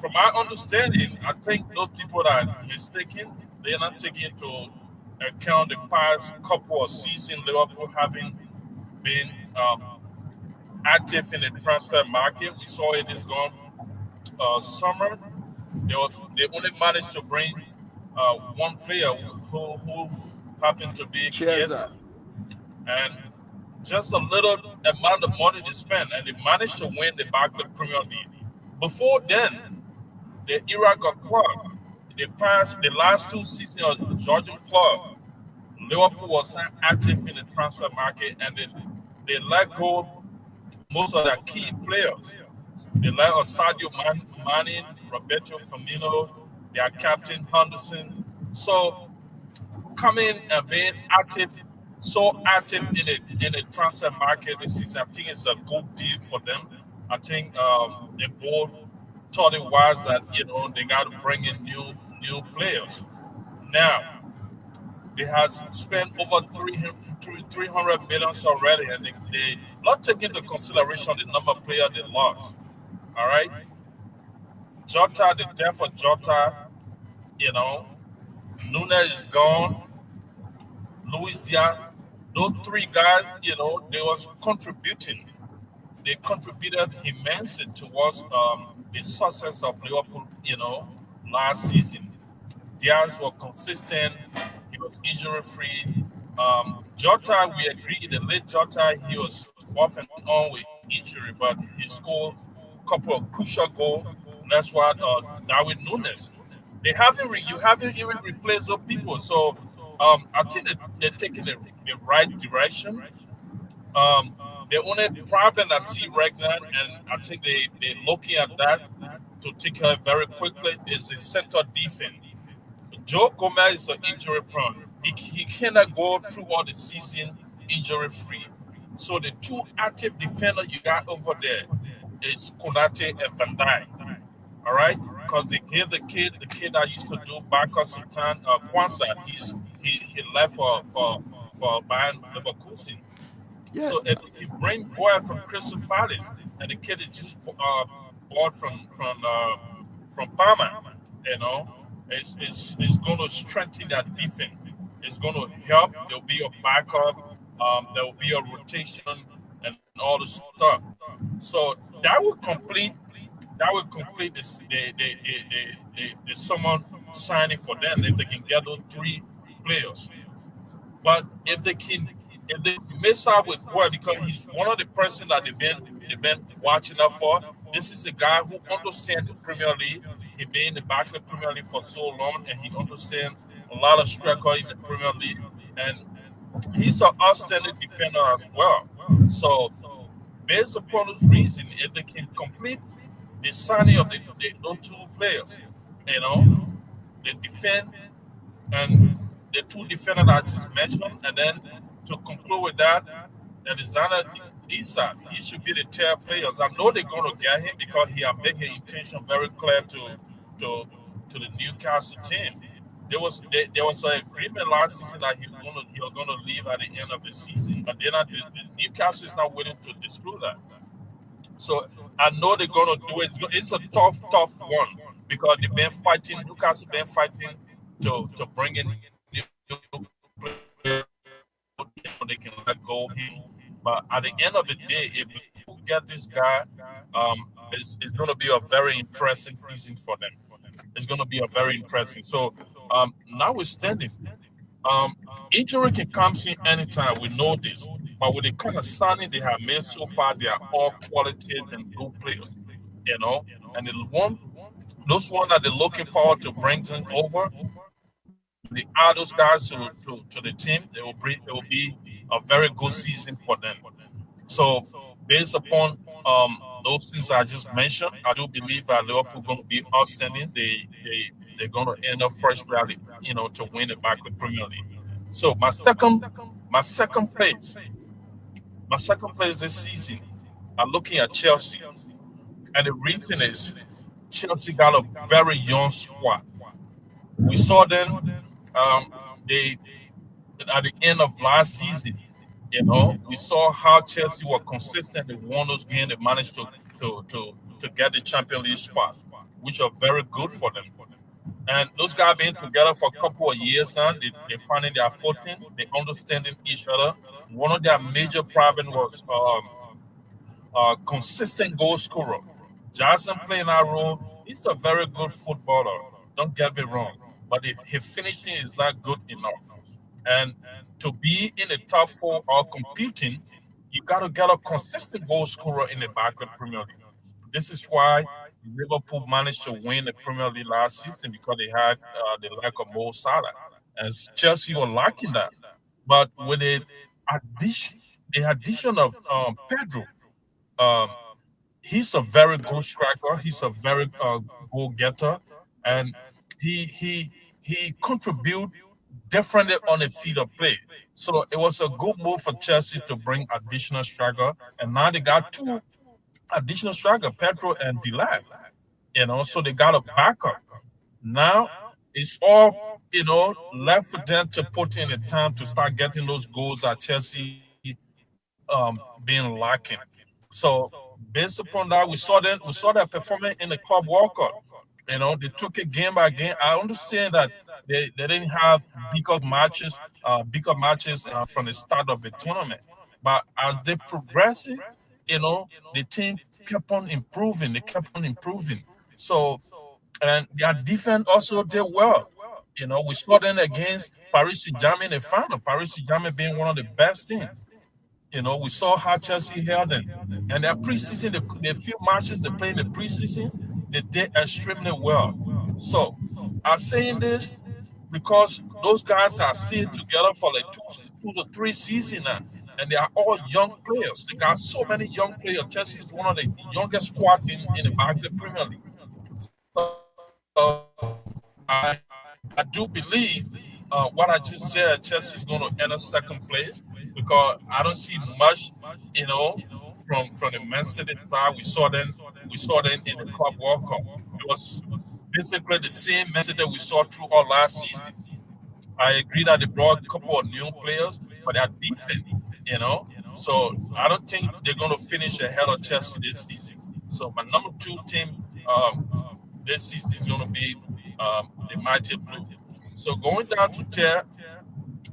from my understanding, I think those people are mistaken. They're not taking into account the past couple of seasons Liverpool having been active in the transfer market. We saw it this gone summer. They only managed to bring one player who happened to be Cheers Chiesa, up. and just a little amount of money they spent, and they managed to win the Barclays Premier League. Before then, the era got quiet. They passed the last two seasons of Georgian club. Liverpool was not active in the transfer market, and they let go most of their key players. They let go Sadio Mane, Roberto Firmino, their captain Henderson. So coming and being active, so active in the transfer market this season, I think it's a good deal for them. I think they both thought it was that they got to bring in new players. Now, They has spent over 300 millions already, and they not take into consideration the number of players they lost. All right, Jota, the death of Jota, you know, Nunes is gone, Luis Diaz, those three guys, they was contributing. They contributed immensely towards the success of Liverpool, last season. Diaz was consistent. He was injury free. Jota, we agree. The late Jota, he was off and on with injury, but he scored a couple of crucial goals. That's what Darwin Nunes. You haven't even replaced those people. So I think that they're taking the right direction. The only problem I see right now, and I think they're looking at that to take care very quickly, is the center defense. Joe Gomez is injury prone. He cannot go through all the season injury free. So the two active defenders you got over there is Konate and Van Dijk. All right, because they gave the kid that used to do backup Sultan Kwanzaa. He left for Bayern Leverkusen. Yeah, So if you bring boy from Crystal Palace and the kid is just bought from Parma, it's going to strengthen that defense. It's going to help. There'll be a backup. There will be a rotation and all the stuff. So that will complete the someone signing for them if they can get those three players. But if they miss out with Boy because he's one of the person that they've been watching out for. This is a guy who understands the Premier League. He been in the back of the Premier League for so long, and he understands a lot of striker in the Premier League, and he's an outstanding defender as well. So, based upon this reason, if they can complete the signing of those two players, you know, they defend and the two defenders I just mentioned, and then to conclude with that, Alexander Isak, he should be the tier players. I know they're going to get him because he has made his intention very clear to to the Newcastle team. There was an agreement last season that he was gonna leave at the end of the season, but the Newcastle is not willing to disclose that. So I know they're gonna do it. It's a tough one because they've been fighting. Newcastle been fighting to bring in new players. They can let go him. But at the end of the day, if you get this guy, it's going to be a very interesting season for them. It's going to be a very interesting. So, notwithstanding, injury can come in anytime. We know this. But with the kind of signing they have made so far, they are all quality and good players. And those ones that they're looking forward to bring them over, they add those guys to the team, it will be a very good season for them. So based upon those things I just mentioned, I do believe that Liverpool going to be outstanding. They're going to end up first rally, to win it back with Premier League. So my second place, this season, I'm looking at Chelsea, and the reason is Chelsea got a very young squad. We saw them. They at the end of last season. We saw how Chelsea were consistent. They won those games. They managed to get the Champions League spot, which are very good for them. And those guys been together for a couple of years now. They finding their footing. They understanding each other. One of their major problems was consistent goal scorer. Johnson playing that role. He's a very good footballer. Don't get me wrong, but his finishing is not good enough. And to be in the top four or competing, you got to get a consistent goal scorer in the back of the Premier League. This is why Liverpool managed to win the Premier League last season because they had the lack of Mo Salah, and Chelsea were lacking that. But with addition, the addition of Pedro, um, he's a very good striker. He's a very goal getter, and he contribute differently on the field of play. So it was a good move for Chelsea to bring additional striker, and now they got two additional striker, Pedro and Delight. So they got a backup. Now It's all, left for them to put in the time to start getting those goals at Chelsea being lacking. So based upon that, we saw that performing in the Club World Cup. They took it game by game. I understand that they didn't have bigger matches from the start of the tournament. But as they progressed, the team kept on improving. They kept on improving. So and their defense also did well. We saw them against Paris Saint-Germain in the final. Paris Saint-Germain being one of the best teams. We saw how Chelsea held them. And their preseason, the few matches they played in the preseason, they did extremely well. So I'm saying this because those guys are still together for like 2 to 3 seasons now. And they are all young players. They got so many young players. Chelsea is one of the youngest squads in the back of the Premier League. So I I do believe what I just said, Chelsea is going to enter second place because I don't see much, from the Man City side. We saw them in the Club World Cup. It was basically the same Man City we saw throughout last season. I agree that they brought a couple of new players, but they're different, you know. So I don't think they're going to finish ahead of Chelsea this season. So my number two team this season is going to be the Mighty Blue. So going down to tier,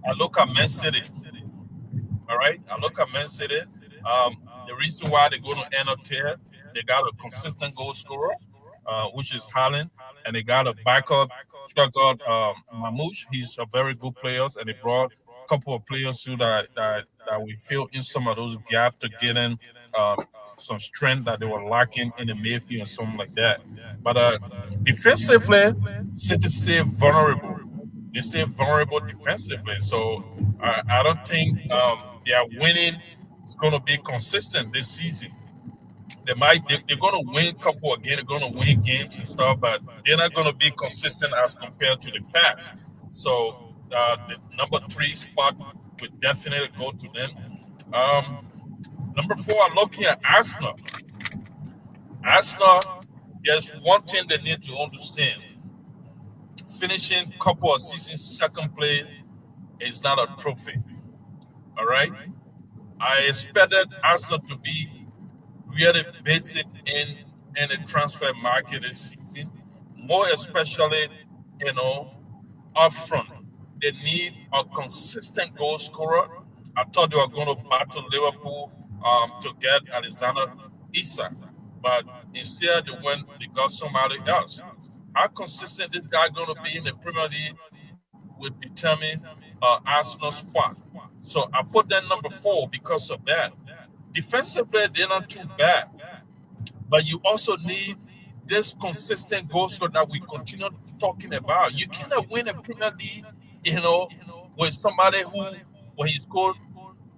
I look at Man City. All right, I look at Man City. The reason why they're going to end up there, they got a consistent goal scorer, which is Haaland, and they got a backup striker, Mamouche. He's a very good player, and they brought a couple of players too that we fill in some of those gaps to get in uh, some strength that they were lacking in the midfield and something like that. But defensively, City stay vulnerable. They stay vulnerable defensively. So I don't think their winning is going to be consistent this season. They're going to win a couple of games, they're going to win games and stuff, but they're not going to be consistent as compared to the past. So the number three spot would definitely go to them. Um, Number four, I'm looking at Arsenal. Arsenal, there's one thing they need to understand. Finishing couple of seasons second place is not a trophy. All right. I expected Arsenal to be really basic in the transfer market this season, more especially, you know, up front. They need a consistent goal scorer. I thought they were going to battle Liverpool to get Alexander Isak, but instead they got somebody else. How consistent this guy going to be in the Premier League would determine Arsenal's spot. So I put them number four because of that. Defensively, they're not too bad. But you also need this consistent goal scorer that we continue talking about. You cannot win a Premier League, with somebody who, when he scored,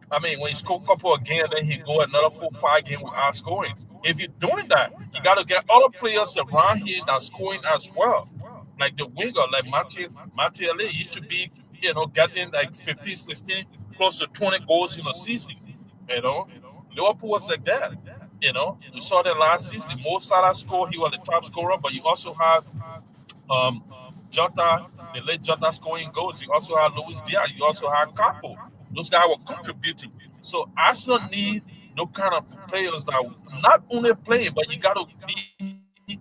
when he scored a couple of games, then he go another 4, 5 games without scoring. If you're doing that, you got to get other players around here that's scoring as well. Like the winger, like Mathieu, he should be, getting like 15, 16, close to 20 goals in a season. You know, Liverpool was like that. We saw that last season. Mo Salah scored; he was the top scorer. But you also have um, Jota, the late Jota scoring goals. You also have Luis Diaz. You also have Capo. Those guys were contributing. So Arsenal need those kind of players that not only play, but you got to be,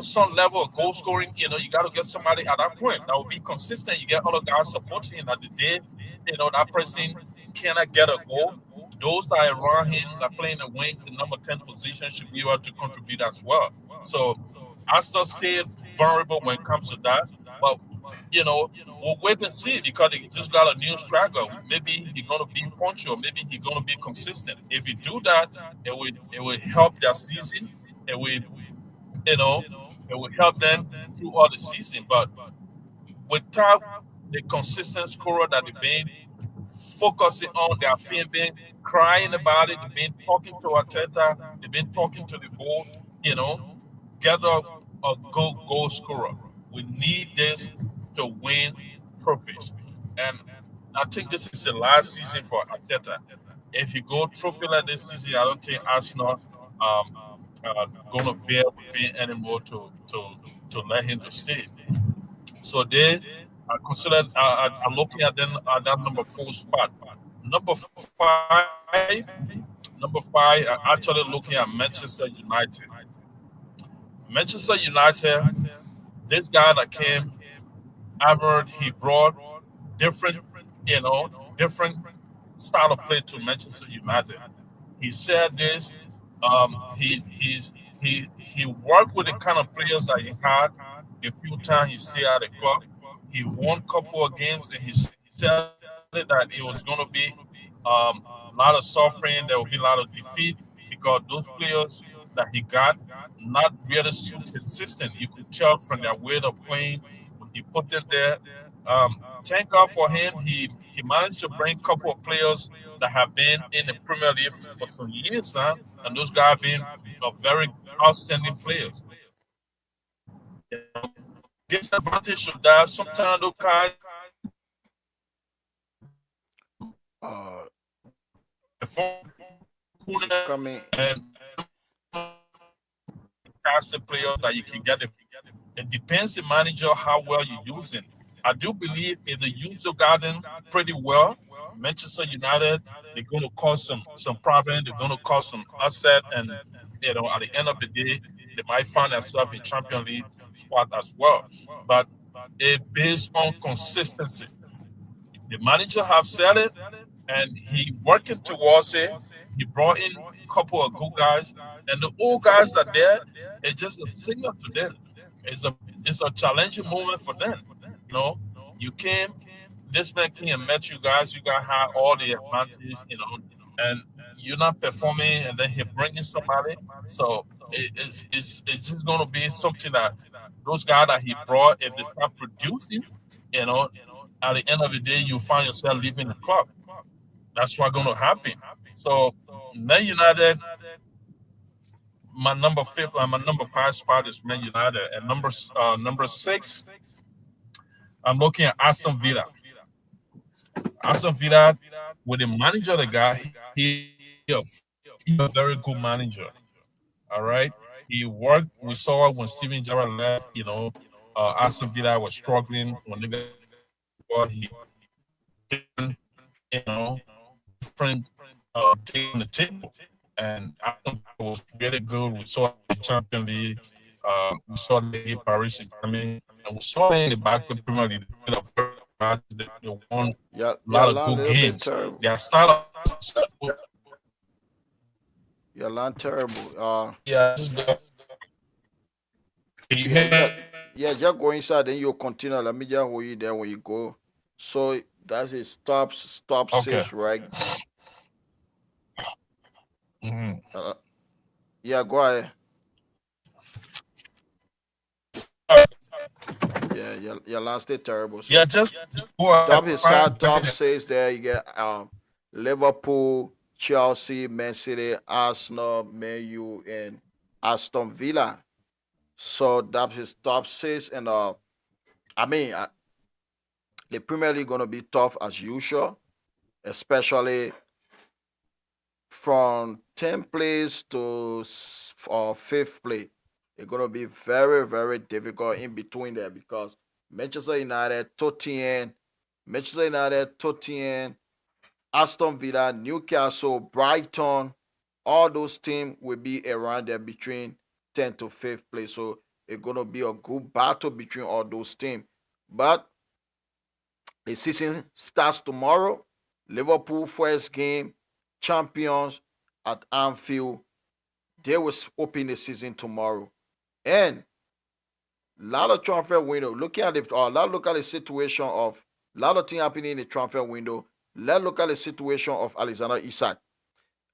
some level of goal scoring. You got to get somebody at that point that will be consistent. You get other guys supporting him at the day. That person cannot get a goal. Those that are around him that play in the wings, the number 10 position, should be able to contribute as well. So Arsenal stay vulnerable when it comes to that. But we'll wait and see because they just got a new striker. Maybe he's gonna be punctual, maybe he's gonna be consistent. If you do that, it will help their season. It will, you know, it will help them through all the season. But without the consistent scorer that they've been focusing on, their fan been crying about it, they've been talking to Arteta, they've been talking to the board, you know, gather a good goal scorer. We need this to win trophies. And I think this is the last season for Arteta. If you go trophy like this season, I don't think Arsenal going to bear with him anymore to let him to stay. So they are considered are looking at them at that number 4 spot. Number five, number five are actually looking at Manchester United. Manchester United, this guy that came, Ahmed, he brought different, different style of play to Manchester United. He said this. He worked with the kind of players that he had. The few times he stayed at the club, he won a couple of games, and he said that it was going to be a lot of suffering. There will be a lot of defeat because those players that he got not really too consistent. You could tell from their way of playing when he put them there. Thank God for him. He managed to bring a couple of players that have been in the Premier League for some years now, and those guys have been very outstanding players. You know, disadvantage of that sometimes those guys Uh, perform coming. and fantastic players that you can get. It depends the manager how well you use it. I do believe if they use the garden pretty well, Manchester United they're going to cause some problem. They're going to cause some upset, and at the end of the day, they might find themselves in Champions League spot as well. But it based on consistency. The manager have said it, and he working towards it. He brought in a couple of good guys, and the old guys are there. It's just a signal to them. It's a challenging moment for them. You know, you came, this man came and met you guys. You guys had all the advantage, and you're not performing, and then he bringing somebody. So it's just going to be something that those guys that he brought, if they start producing, you know, at the end of the day, you find yourself leaving the club. That's what's going to happen. So, Man United, my number 5 spot is Man United, and number 6, I'm looking at Aston Villa. Aston Villa, with the manager, the guy, he's a very good manager. All right, he worked. We saw when Steven Gerrard left. Aston Villa was struggling when they got he different, different take on the table. And I think it was really good. We saw the Champions League, we saw the Paris Saint-Germain, and we saw in the back of the Premier League. They won a Your lot of line a good little bit games. terrible. Their style of Your line terrible. yeah, can you Yeah, hear just me? yeah, just go inside, then you continue. Let me just hold you there when you go. So that's a stop Okay. six, right? hmm Uh, yeah, go ahead. Yeah, your line stay terrible. Yeah, So just go ahead. top his Fine. side, top six there. You get Liverpool, Chelsea, Man City, Arsenal, Man U, and Aston Villa. So that's his top six, and I mean the Premier League gonna be tough as usual, especially from 10th place to fifth place. It's gonna be very very difficult in between there because Manchester United, Tottenham, Manchester United, Tottenham, Aston Villa, Newcastle, Brighton, all those teams will be around there between 10th to 5th place. So it's gonna be a good battle between all those teams. But the season starts tomorrow. Liverpool first game, champions at Anfield. They will open the season tomorrow. And a lot of transfer window. Looking at look at the situation of a lot of things happening in the transfer window. Let's look at the situation of Alexander Isak.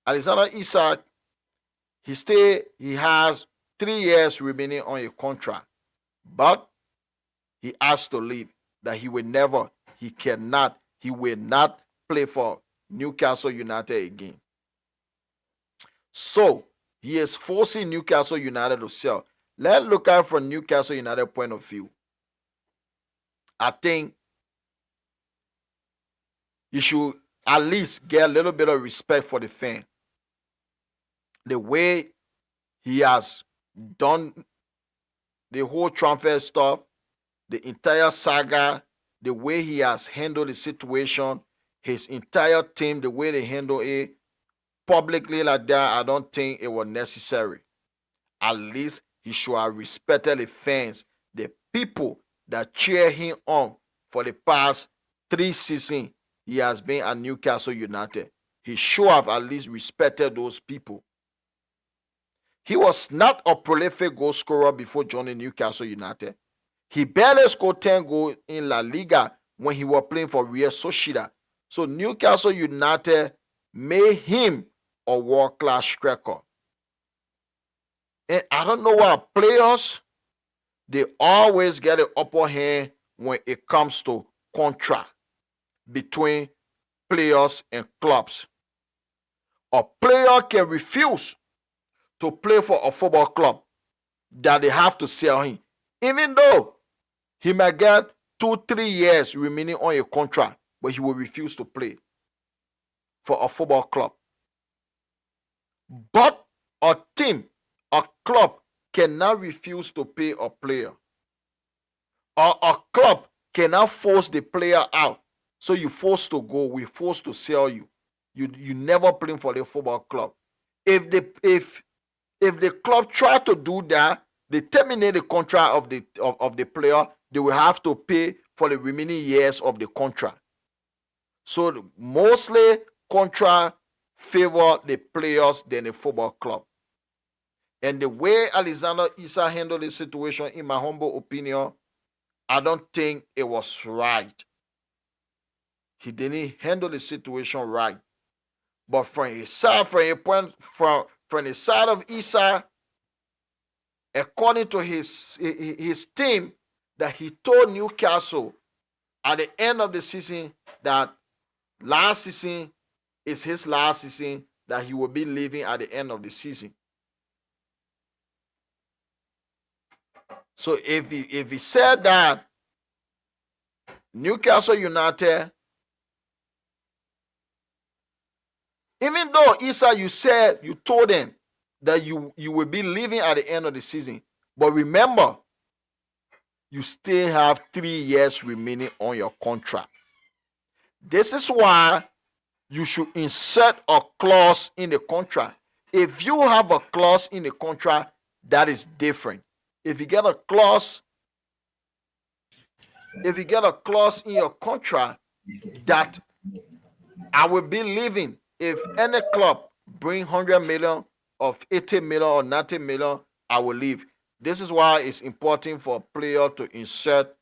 Alexander Isak, he has 3 years remaining on a contract, but he has to leave. That he will never, he cannot, he will not play for Newcastle United again. So he is forcing Newcastle United to sell. Let's look at it from Newcastle United point of view. I think you should at least get a little bit of respect for the fan. The way he has done the whole transfer stuff, the entire saga, the way he has handled the situation, his entire team, the way they handle it publicly like that, I don't think it was necessary. At least he should have respected the fans, the people that cheer him on for the past 3 seasons he has been at Newcastle United. He should have at least respected those people. He was not a prolific goal scorer before joining Newcastle United. He barely scored 10 goals in La Liga when he was playing for Real Sociedad. So Newcastle United made him a world-class striker. And I don't know why players, they always get an upper hand when it comes to contract between players and clubs. A player can refuse to play for a football club that they have to sell him, even though he might get 2-3 years remaining on a contract, but he will refuse to play for a football club. But a team, a club cannot refuse to pay a player. Or a club cannot force the player out. So you forced to go, we forced to sell you. You never play for the football club. If the club try to do that, they terminate the contract of the player, they will have to pay for the remaining years of the contract. So mostly contract favor the players than the football club. And the way Alexander Isak handled the situation, in my humble opinion, I don't think it was right. He didn't handle the situation right. But from his side, from the side of Isak, according to his team, that he told Newcastle at the end of the season that last season is his last season, that he will be leaving at the end of the season. So if he said that Newcastle United, even though Isak, you told them that you will be leaving at the end of the season, but remember, you still have 3 years remaining on your contract. This is why you should insert a clause in the contract. If you have a clause in the contract, that is different. If you get a clause in your contract that I will be leaving if any club bring 100 million or 80 million or 90 million, I will leave. This is why it's important for a player to insert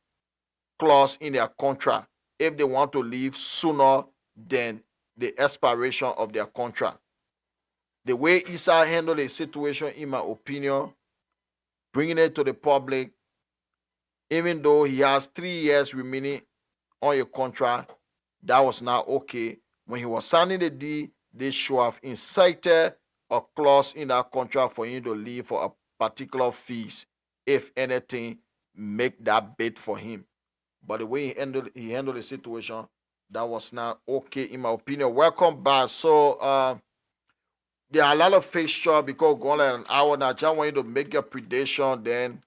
clause in their contract if they want to leave sooner than the expiration of their contract. The way Isak handled the situation, in my opinion, bringing it to the public, even though he has 3 years remaining on your contract, that was not okay. When he was signing the deal, they should have incited a clause in that contract for him to leave for a particular fees, if anything, make that bid for him. But the way he handled the situation, that was not okay, in my opinion. Welcome back. So there are a lot of fixture because going like an hour now. I just want you to make your prediction. Then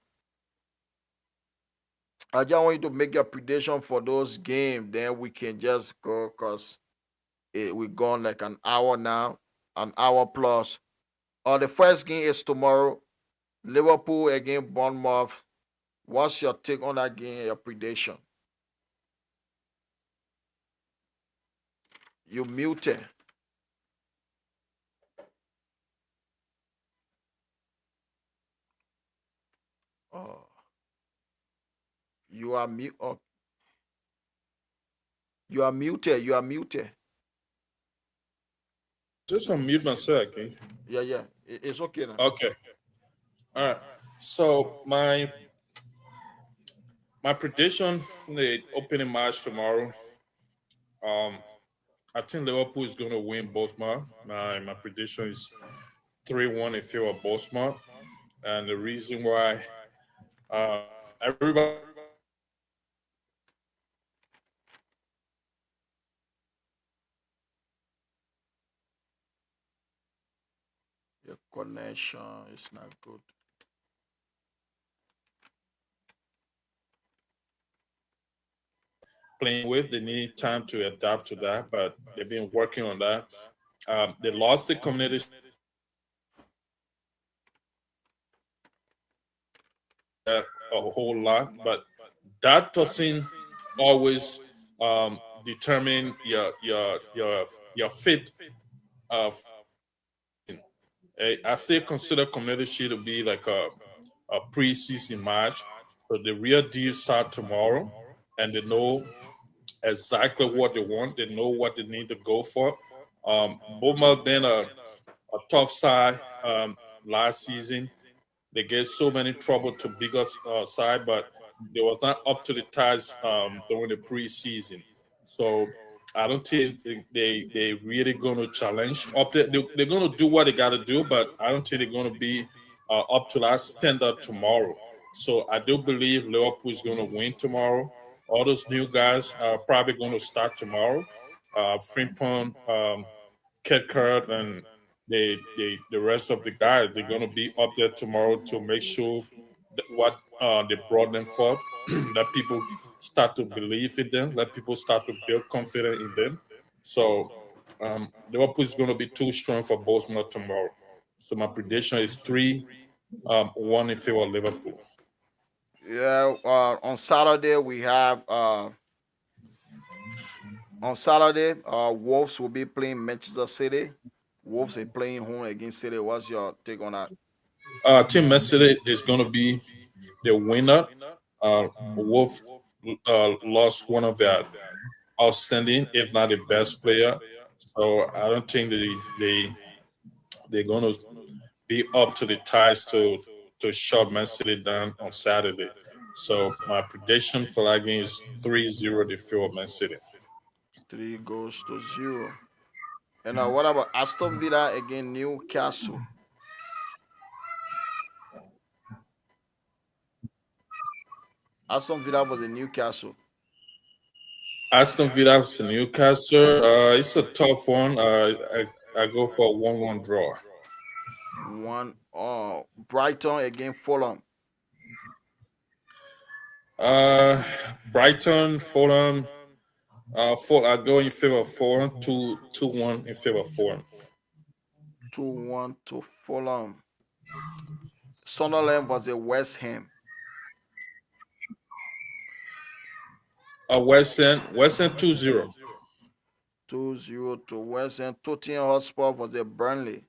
I just want you to make your prediction for those games. Then we can just go because we're gone like an hour now, an hour plus. The first game is tomorrow. Liverpool against Bournemouth. What's your take on that game? Your prediction? You muted. Oh, you are mute. Oh, you are muted. You are muted. Just unmute myself, okay? Yeah, yeah. It's okay now. Okay. All right. So my prediction in the opening match tomorrow. Um, I think Liverpool is going to win Bournemouth. My prediction is 3-1 in favor of Bournemouth, and the reason why everybody Your connection is not good. playing with. They need time to adapt to that, but they've been working on that. They lost the community a whole lot, but that doesn't always determine your fit. Of I still consider community shield to be like a preseason match. So the real deal start tomorrow, and they know exactly what they want. They know what they need to go for. Bournemouth been a tough side last season. They get so many trouble to bigger side, but they was not up to the task during the preseason. So I don't think they really going to challenge up there. They're going to do what they got to do, but I don't think they're going to be up to that standard tomorrow. So I do believe Liverpool is going to win tomorrow. All those new guys are probably going to start tomorrow. Frimpong, Kurt, and the rest of the guys, they're going to be up there tomorrow to make sure that what they brought them for, that people start to believe in them, that people start to build confidence in them. So Liverpool is going to be too strong for Bournemouth tomorrow. So my prediction is 3-1 in favor of Liverpool. Yeah, on Saturday we have on Saturday, Wolves will be playing Manchester City. Wolves are playing home against City. What's your take on that? Team Mercedes is going to be the winner. Wolf lost one of their outstanding, if not the best player. So I don't think they're going to be up to the ties to shut Man City down on Saturday. So my prediction for that game is 3-0 to favor Man City. 3 goes to 0. And what about Aston Villa against Newcastle? Aston Villa was in Newcastle. Aston Villa to Newcastle. It's a tough one. I go for a 1-1 draw. One Brighton against Fulham. Uh, Brighton, Fulham. I go in favor of Fulham. 2-1 in favor of Fulham. 2-1 to Fulham. Sunderland was a West Ham. West End 2-0. 2-0 to West Ham. Tottenham Hotspur was a Burnley.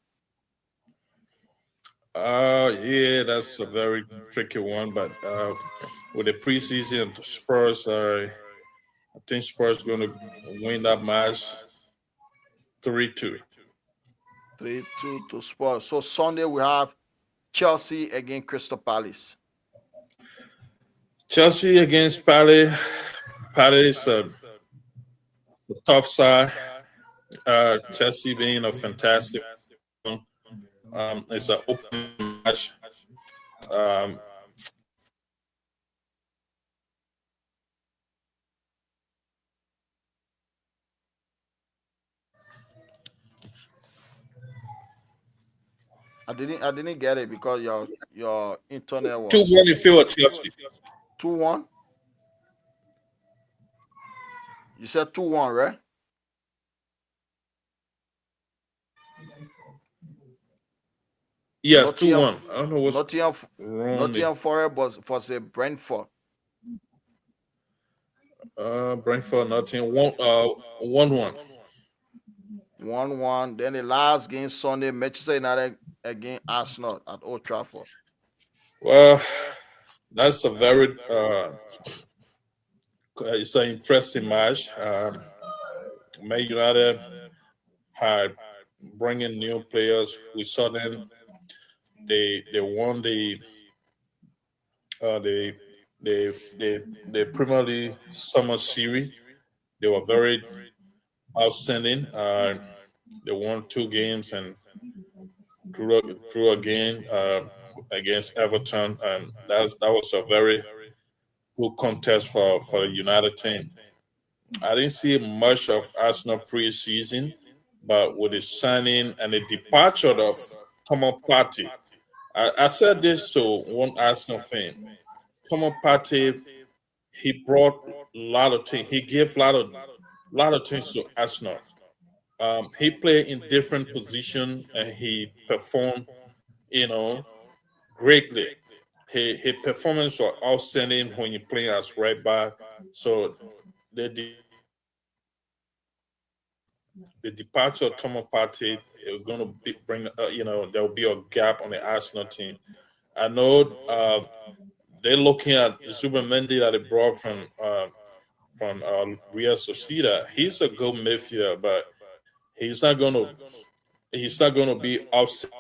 Yeah, that's a very tricky one. But with the preseason, the Spurs, I think Spurs going to win that match 3-2. 3-2 to Spurs. So Sunday we have Chelsea against Crystal Palace. Chelsea against Palace. Palace, a tough side. Chelsea being a fantastic one. It's an open match. Um, I didn't get it because your internet Two was one in favor of Chelsea. 2-1. You said 2-1, right? Yes, two Nottingham one. I don't know what's Nottingham wrong. Nottingham Forest was a Brentford. Brentford, nothing. 1-1. 1-1. Then the last game Sunday, Manchester United against Arsenal at Old Trafford. Well, that's a very it's an interesting match. Man United had bringing new players. We saw them. They won uh, the the Premier League Summer Series. They were very outstanding. They won two games and drew again against Everton, and that was a very good contest for the United team. I didn't see much of Arsenal preseason, but with the signing and the departure of Thomas Partey, I said this to one Arsenal fan. Thomas Partey, he brought a lot of things. He gave a lot of things to Arsenal. He played in different positions and he performed, you know, greatly. His performance was outstanding when you play as right back. So the departure of Thomas Partey is going to bring, there will be a gap on the Arsenal team. I know they're looking at Zubimendi that they brought from Real Sociedad. He's a good midfielder, but he's not going to he's not going to be outstanding.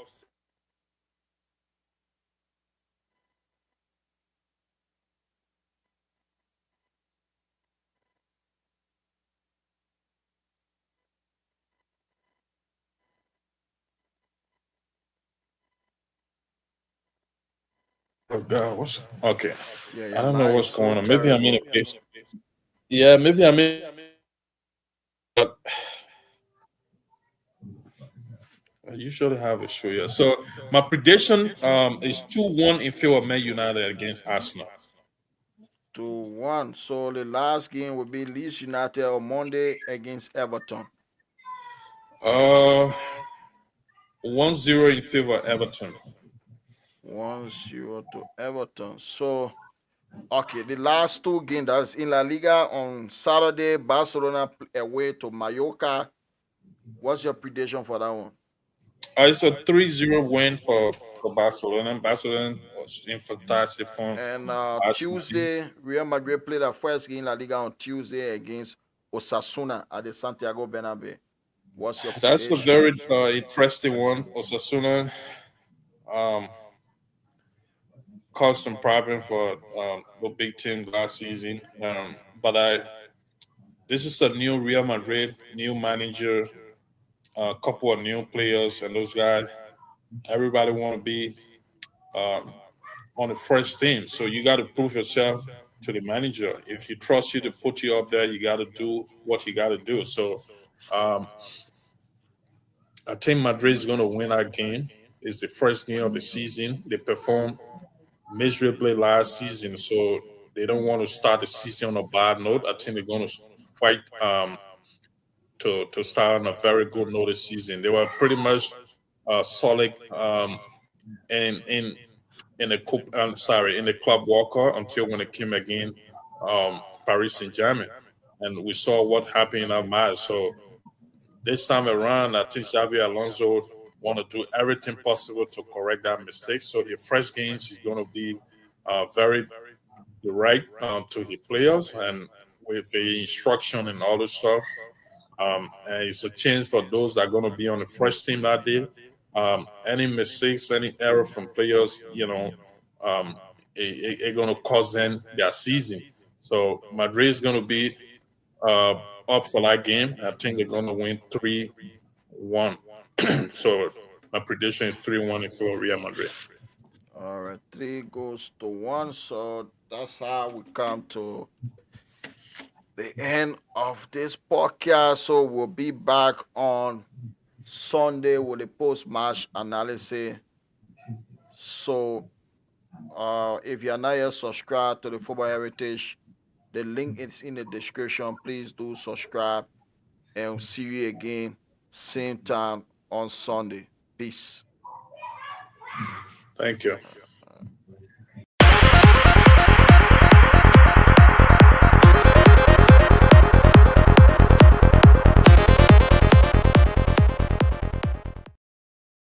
Oh God, what's okay? Yeah, I your don't know line is what's so going on. Maybe I'm in a terrible. place. Yeah, maybe I'm in. But I usually have a show. Yeah. So my prediction is 2-1 in favor of Man United against Arsenal. 2-1. So the last game will be Leeds United on Monday against Everton. Uh, 1-0 in favor of Everton. 1-0 to Everton. So, okay, the last two games, that's in La Liga on Saturday, Barcelona away to Mallorca. What's your prediction for that one? It's a 3-0 win for Barcelona. Barcelona was in fantastic form And last season. Tuesday, Real Madrid played their first game in La Liga on Tuesday against Osasuna at the Santiago Bernabeu. What's your That's a prediction? very interesting one. Osasuna um, caused some problem for the big team last season. But this is a new Real Madrid, new manager, a couple of new players, and those guys. Everybody want to be um, on the first team, so you got to prove yourself to the manager. If he trusts you to put you up there, you got to do what you got to do. So um, I think Madrid is going to win that game. It's the first game of the season. They performed miserably last season, so they don't want to start the season on a bad note. I think they're going to fight to start on a very good note this season. They were pretty much solid in in the in the club Walker until when it came again Paris Saint Germain, and we saw what happened in that match. So this time around, I think Xavi Alonso want to do everything possible to correct that mistake. So his first games is going to be very direct to his players and with the instruction and all this stuff. And it's a chance for those that are going to be on the first team that day. Any mistakes, any error from players, it going to cause them their season. So Madrid is going to be uh, up for that game. I think they're going to win 3-1. So my prediction is 3-1 in favor of Real Madrid. All right, 3 goes to 1. So that's how we come to the end of this podcast. So we'll be back on Sunday with a post match analysis. So if you're not yet subscribed to the Football Heritage, the link is in the description. Please do subscribe and see you again same time on Sunday. Peace. Thank you.